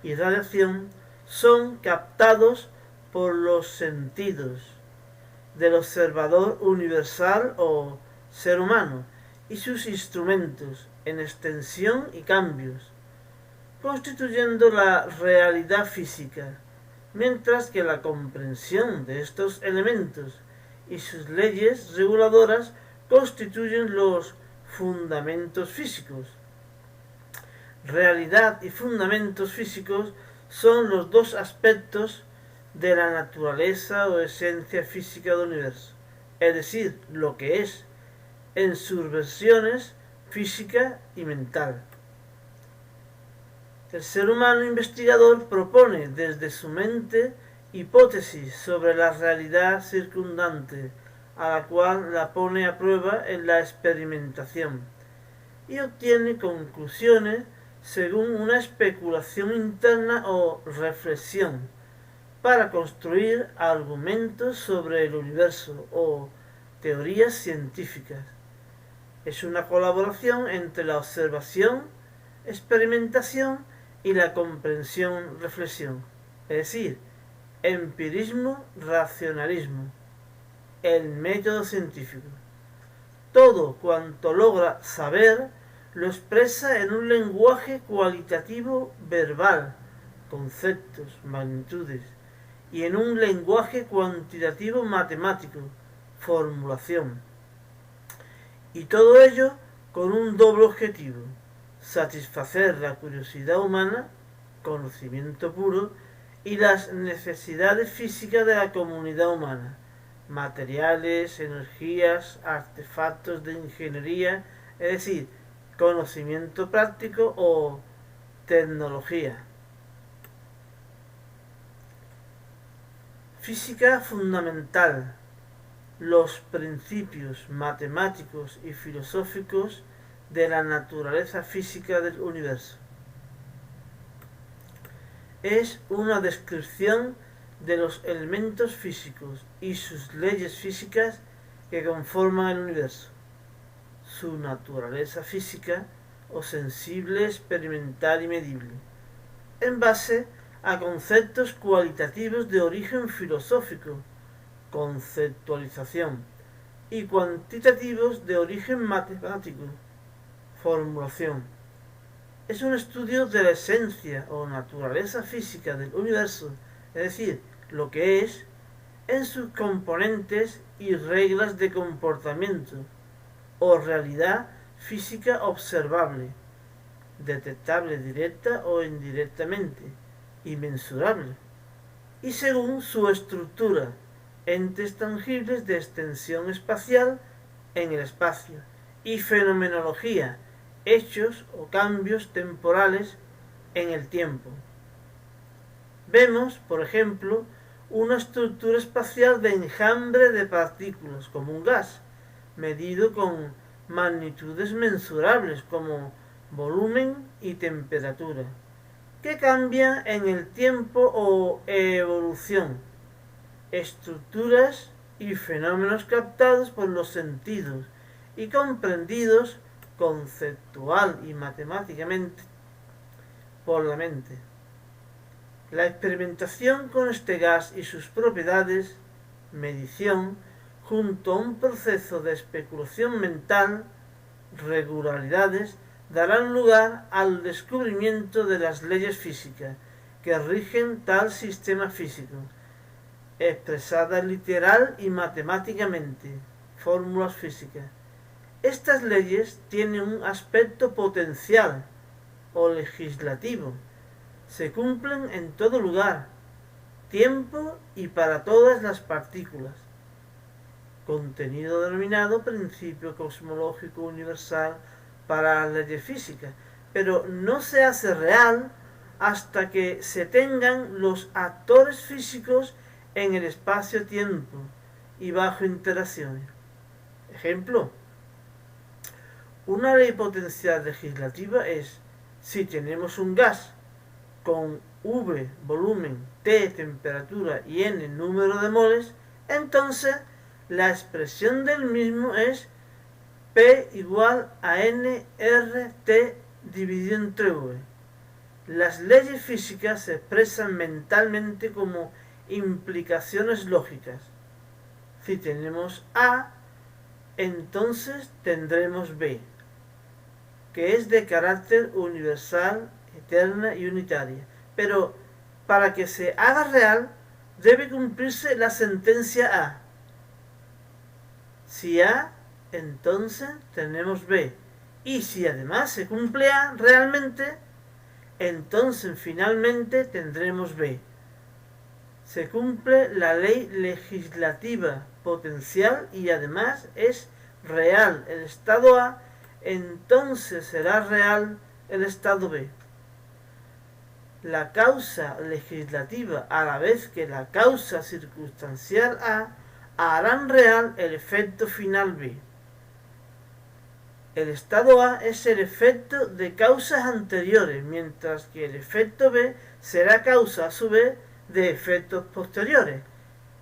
y radiación, son captados por los sentidos del observador universal o ser humano y sus instrumentos en extensión y cambios, constituyendo la realidad física, mientras que la comprensión de estos elementos y sus leyes reguladoras constituyen los fundamentos físicos. Realidad y fundamentos físicos son los dos aspectos de la naturaleza o esencia física del universo, es decir, lo que es, en sus versiones física y mental. El ser humano investigador propone desde su mente hipótesis sobre la realidad circundante, a la cual la pone a prueba en la experimentación, y obtiene conclusiones según una especulación interna o reflexión, para construir argumentos sobre el universo o teorías científicas. Es una colaboración entre la observación, experimentación y la comprensión-reflexión, es decir, empirismo-racionalismo, el método científico. Todo cuanto logra saber lo expresa en un lenguaje cualitativo verbal, conceptos, magnitudes, y en un lenguaje cuantitativo matemático, formulación. Y todo ello con un doble objetivo: satisfacer la curiosidad humana, conocimiento puro, y las necesidades físicas de la comunidad humana, materiales, energías, artefactos de ingeniería, es decir, conocimiento práctico o tecnología. Física fundamental: los principios matemáticos y filosóficos de la naturaleza física del universo. Es una descripción de los elementos físicos y sus leyes físicas que conforman el universo, su naturaleza física o sensible, experimental y medible, en base a conceptos cualitativos de origen filosófico, conceptualización, y cuantitativos de origen matemático, formulación. Es un estudio de la esencia o naturaleza física del universo, es decir, lo que es, en sus componentes y reglas de comportamiento, o realidad física observable, detectable directa o indirectamente, y mensurable, y según su estructura, entes tangibles de extensión espacial en el espacio, y fenomenología, hechos o cambios temporales en el tiempo. Vemos, por ejemplo, una estructura espacial de enjambre de partículas, como un gas, medido con magnitudes mensurables como volumen y temperatura, que cambia en el tiempo o evolución, estructuras y fenómenos captados por los sentidos y comprendidos conceptual y matemáticamente por la mente. La experimentación con este gas y sus propiedades, medición, junto a un proceso de especulación mental, regularidades, darán lugar al descubrimiento de las leyes físicas que rigen tal sistema físico, expresadas literal y matemáticamente, fórmulas físicas. Estas leyes tienen un aspecto potencial o legislativo. Se cumplen en todo lugar, tiempo y para todas las partículas. Contenido denominado principio cosmológico universal para las leyes físicas, pero no se hace real hasta que se tengan los actores físicos en el espacio-tiempo y bajo interacciones. Ejemplo, una ley potencial legislativa es: si tenemos un gas con V volumen, T temperatura y N número de moles, entonces la expresión del mismo es P igual a nRT dividido entre V. Las leyes físicas se expresan mentalmente como implicaciones lógicas. Si tenemos A, entonces tendremos B, que es de carácter universal, eterna y unitaria. Pero para que se haga real, debe cumplirse la sentencia A. Si A, entonces tenemos B. Y si además se cumple A realmente, entonces finalmente tendremos B. Se cumple la ley legislativa potencial y además es real el estado A, entonces será real el estado B. La causa legislativa a la vez que la causa circunstancial A harán real el efecto final B. El estado A es el efecto de causas anteriores, mientras que el efecto B será causa a su vez de efectos posteriores,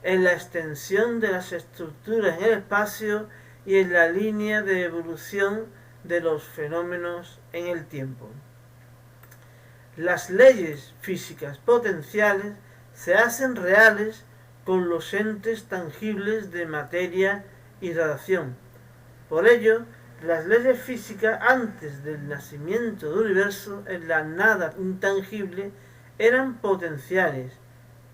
en la extensión de las estructuras en el espacio y en la línea de evolución de los fenómenos en el tiempo. Las leyes físicas potenciales se hacen reales con los entes tangibles de materia y radiación. Por ello, las leyes físicas antes del nacimiento del universo en la nada intangible eran potenciales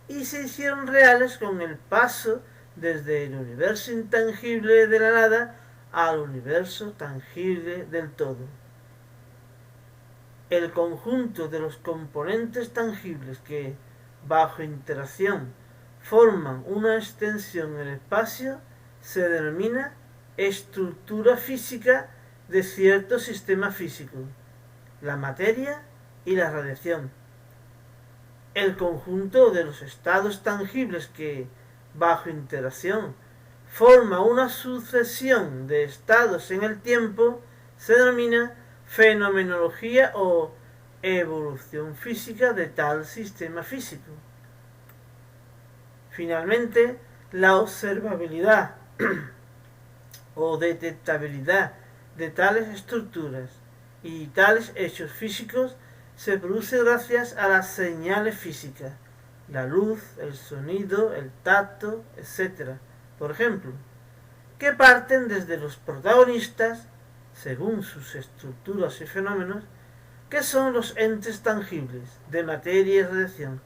y se hicieron reales con el paso desde el universo intangible de la nada al universo tangible del todo. El conjunto de los componentes tangibles que, bajo interacción, forman una extensión en el espacio se denomina estructura física de cierto sistema físico, la materia y la radiación. El conjunto de los estados tangibles que, bajo interacción, forma una sucesión de estados en el tiempo se denomina fenomenología o evolución física de tal sistema físico. Finalmente, la observabilidad o detectabilidad de tales estructuras y tales hechos físicos se produce gracias a las señales físicas, la luz, el sonido, el tacto, etc., por ejemplo, que parten desde los protagonistas, según sus estructuras y fenómenos, que son los entes tangibles de materia y radiación,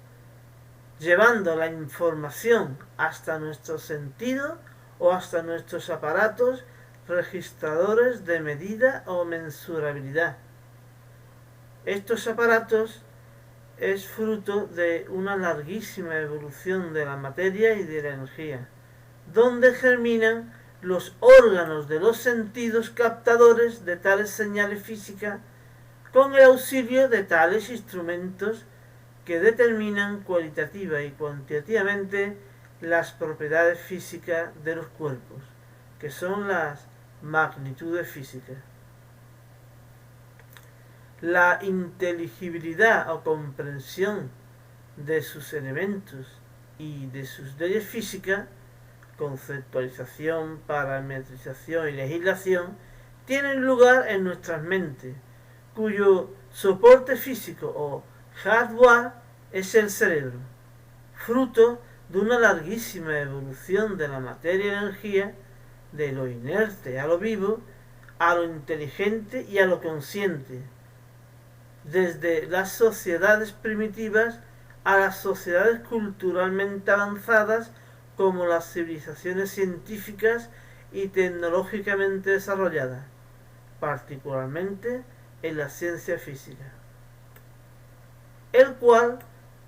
llevando la información hasta nuestro sentido o hasta nuestros aparatos registradores de medida o mensurabilidad. Estos aparatos es fruto de una larguísima evolución de la materia y de la energía, donde germinan los órganos de los sentidos captadores de tales señales físicas con el auxilio de tales instrumentos que determinan cualitativa y cuantitativamente las propiedades físicas de los cuerpos, que son las magnitudes físicas. La inteligibilidad o comprensión de sus elementos y de sus leyes físicas, conceptualización, parametrización y legislación, tienen lugar en nuestras mentes, cuyo soporte físico o hardware es el cerebro, fruto de una larguísima evolución de la materia y energía, de lo inerte a lo vivo, a lo inteligente y a lo consciente, desde las sociedades primitivas a las sociedades culturalmente avanzadas como las civilizaciones científicas y tecnológicamente desarrolladas, particularmente en la ciencia física, el cual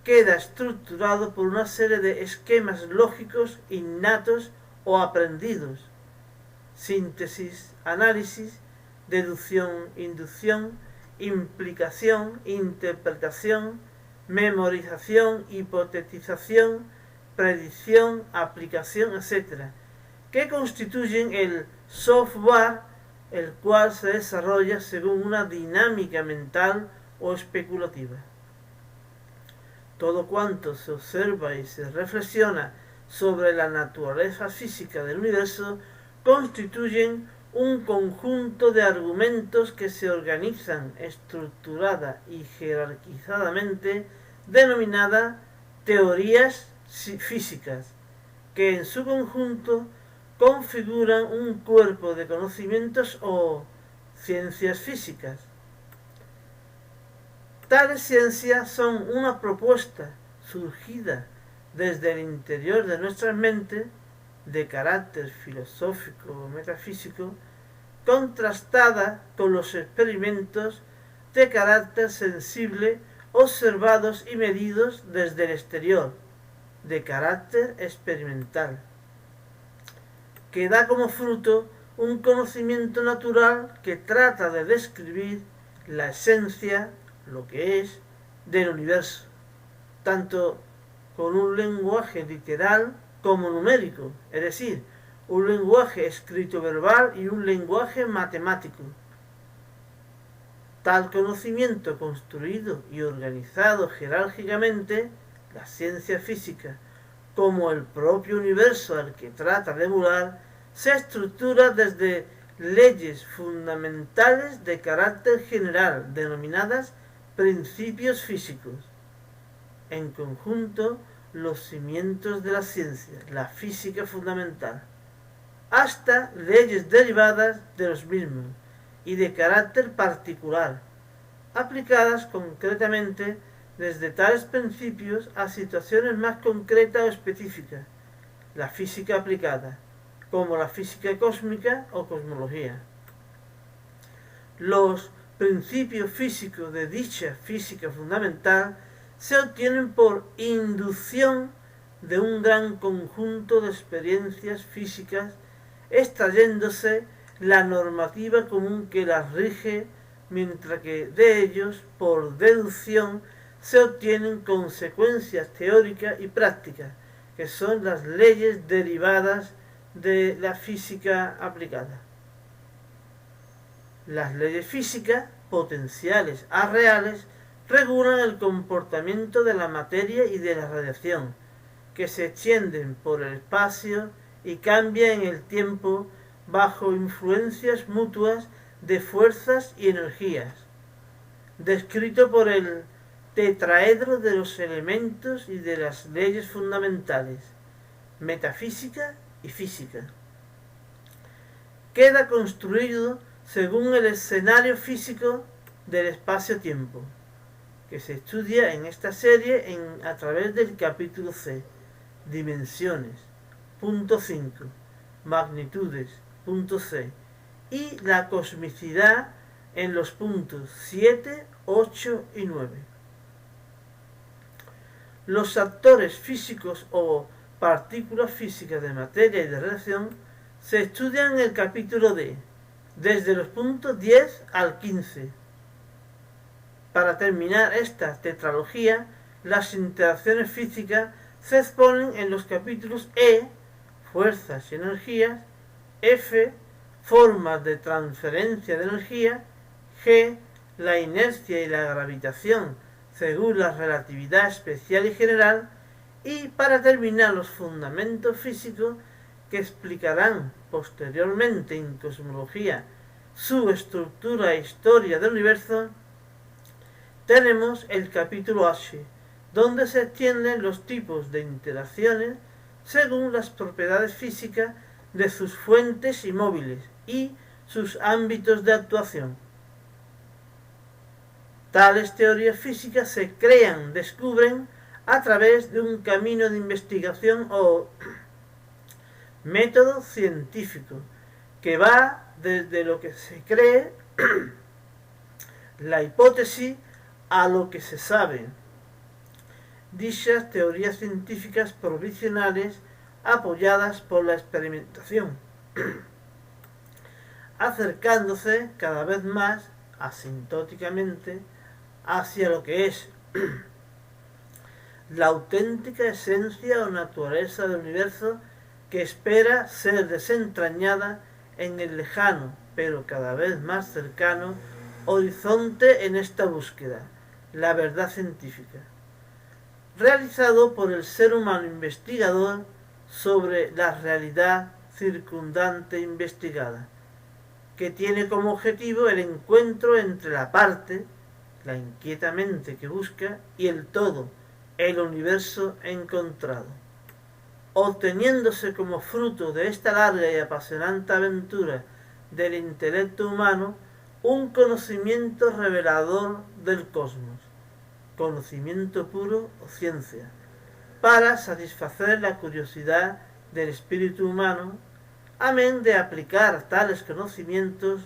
queda estructurado por una serie de esquemas lógicos innatos o aprendidos: síntesis, análisis, deducción, inducción, implicación, interpretación, memorización, hipotetización, predicción, aplicación, etc., que constituyen el software, el cual se desarrolla según una dinámica mental o especulativa. Todo cuanto se observa y se reflexiona sobre la naturaleza física del universo constituyen un conjunto de argumentos que se organizan estructurada y jerarquizadamente, denominada teorías físicas, que en su conjunto configuran un cuerpo de conocimientos o ciencias físicas. Tales ciencias son una propuesta surgida desde el interior de nuestras mentes, de carácter filosófico o metafísico, contrastada con los experimentos de carácter sensible observados y medidos desde el exterior, de carácter experimental, que da como fruto un conocimiento natural que trata de describir la esencia, lo que es, del universo, tanto con un lenguaje literal como numérico, es decir, un lenguaje escrito verbal y un lenguaje matemático. Tal conocimiento construido y organizado jerárquicamente, la ciencia física, como el propio universo al que trata de emular, se estructura desde leyes fundamentales de carácter general, denominadas principios físicos. En conjunto, los cimientos de la ciencia, la física fundamental, hasta leyes derivadas de los mismos y de carácter particular, aplicadas concretamente desde tales principios a situaciones más concretas o específicas, la física aplicada, como la física cósmica o cosmología. Los principios físicos de dicha física fundamental se obtienen por inducción de un gran conjunto de experiencias físicas, extrayéndose la normativa común que las rige, mientras que de ellos, por deducción, se obtienen consecuencias teóricas y prácticas, que son las leyes derivadas de la física aplicada. Las leyes físicas, potenciales a reales, regulan el comportamiento de la materia y de la radiación, que se extienden por el espacio y cambian en el tiempo bajo influencias mutuas de fuerzas y energías, descrito por el tetraedro de los elementos y de las leyes fundamentales, metafísica y física. Queda construido según el escenario físico del espacio-tiempo, que se estudia en esta serie a través del capítulo C, dimensiones, punto 5, magnitudes, punto C, y la cosmicidad en los puntos 7, 8 y 9. Los actores físicos o partículas físicas de materia y de radiación se estudian en el capítulo D, desde los puntos 10 al 15. Para terminar esta tetralogía, las interacciones físicas se exponen en los capítulos E, fuerzas y energías, F, formas de transferencia de energía, G, la inercia y la gravitación según la relatividad especial y general, y para terminar los fundamentos físicos que explicarán posteriormente en cosmología su estructura e historia del universo, tenemos el capítulo H, donde se extienden los tipos de interacciones según las propiedades físicas de sus fuentes y móviles y sus ámbitos de actuación. Tales teorías físicas se crean, descubren a través de un camino de investigación o método científico que va desde lo que se cree, la hipótesis, a lo que se sabe. Dichas teorías científicas provisionales apoyadas por la experimentación, acercándose cada vez más asintóticamente hacia lo que es la auténtica esencia o naturaleza del universo, que espera ser desentrañada en el lejano, pero cada vez más cercano, horizonte en esta búsqueda, la verdad científica, realizado por el ser humano investigador sobre la realidad circundante investigada, que tiene como objetivo el encuentro entre la parte, la inquieta mente que busca, y el todo, el universo encontrado, obteniéndose como fruto de esta larga y apasionante aventura del intelecto humano un conocimiento revelador del cosmos, conocimiento puro o ciencia, para satisfacer la curiosidad del espíritu humano, amén de aplicar tales conocimientos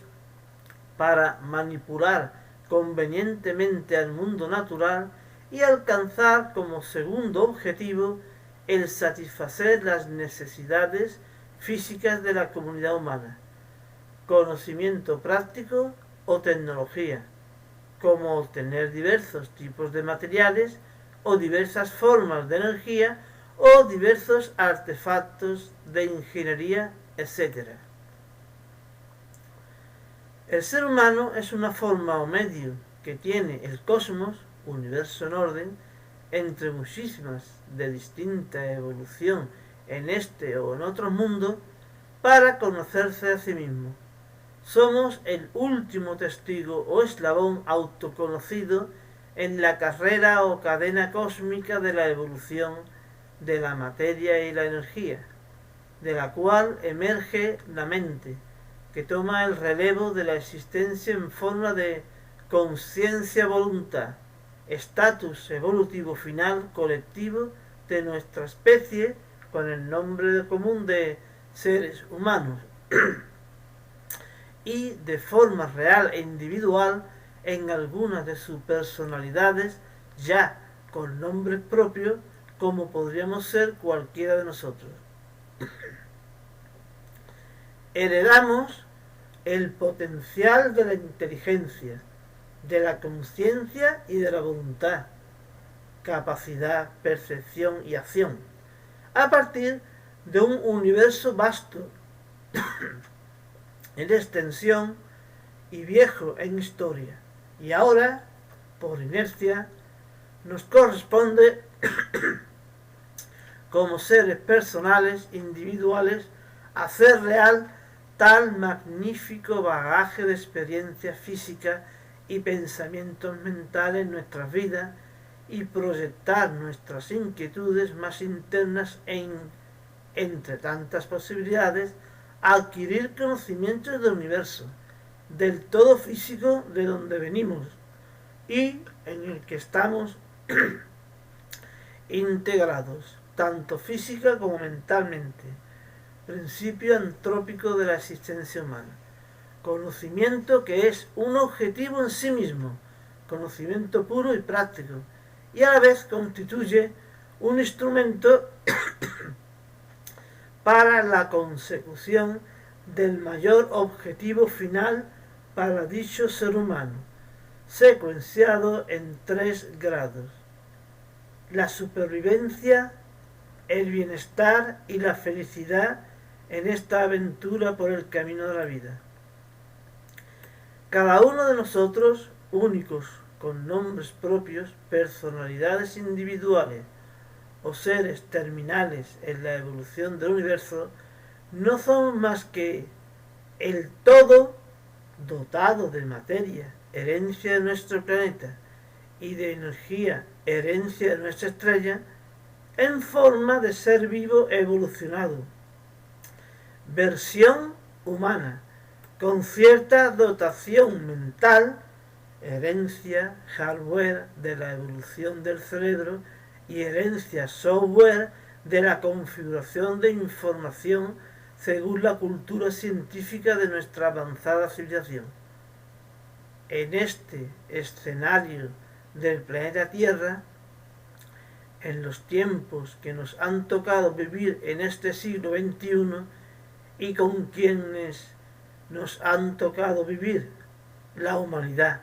para manipular convenientemente al mundo natural y alcanzar como segundo objetivo el satisfacer las necesidades físicas de la comunidad humana, conocimiento práctico o tecnología, como obtener diversos tipos de materiales o diversas formas de energía o diversos artefactos de ingeniería, etc. El ser humano es una forma o medio que tiene el cosmos, universo en orden, entre muchísimas de distinta evolución en este o en otro mundo, para conocerse a sí mismo. Somos el último testigo o eslabón autoconocido en la carrera o cadena cósmica de la evolución de la materia y la energía, de la cual emerge la mente, que toma el relevo de la existencia en forma de conciencia-voluntad, estatus evolutivo final colectivo de nuestra especie, con el nombre común de seres humanos, y de forma real e individual en algunas de sus personalidades, ya con nombre propio, como podríamos ser cualquiera de nosotros. Heredamos el potencial de la inteligencia, de la conciencia y de la voluntad, capacidad, percepción y acción, a partir de un universo vasto en extensión y viejo en historia, y ahora, por inercia, nos corresponde como seres personales, individuales, hacer real tal magnífico bagaje de experiencia física y pensamientos mentales en nuestras vidas y proyectar nuestras inquietudes más internas entre tantas posibilidades, adquirir conocimientos del universo, del todo físico de donde venimos y en el que estamos integrados, tanto física como mentalmente, principio antrópico de la existencia humana. Conocimiento que es un objetivo en sí mismo, conocimiento puro y práctico, y a la vez constituye un instrumento para la consecución del mayor objetivo final para dicho ser humano, secuenciado en 3 grados: la supervivencia, el bienestar y la felicidad en esta aventura por el camino de la vida. Cada uno de nosotros, únicos, con nombres propios, personalidades individuales o seres terminales en la evolución del universo, no somos más que el todo dotado de materia, herencia de nuestro planeta, y de energía, herencia de nuestra estrella, en forma de ser vivo evolucionado, versión humana, con cierta dotación mental, herencia hardware de la evolución del cerebro y herencia software de la configuración de información según la cultura científica de nuestra avanzada civilización. En este escenario del planeta Tierra, en los tiempos que nos han tocado vivir en este siglo XXI y con quienes nos han tocado vivir, la humanidad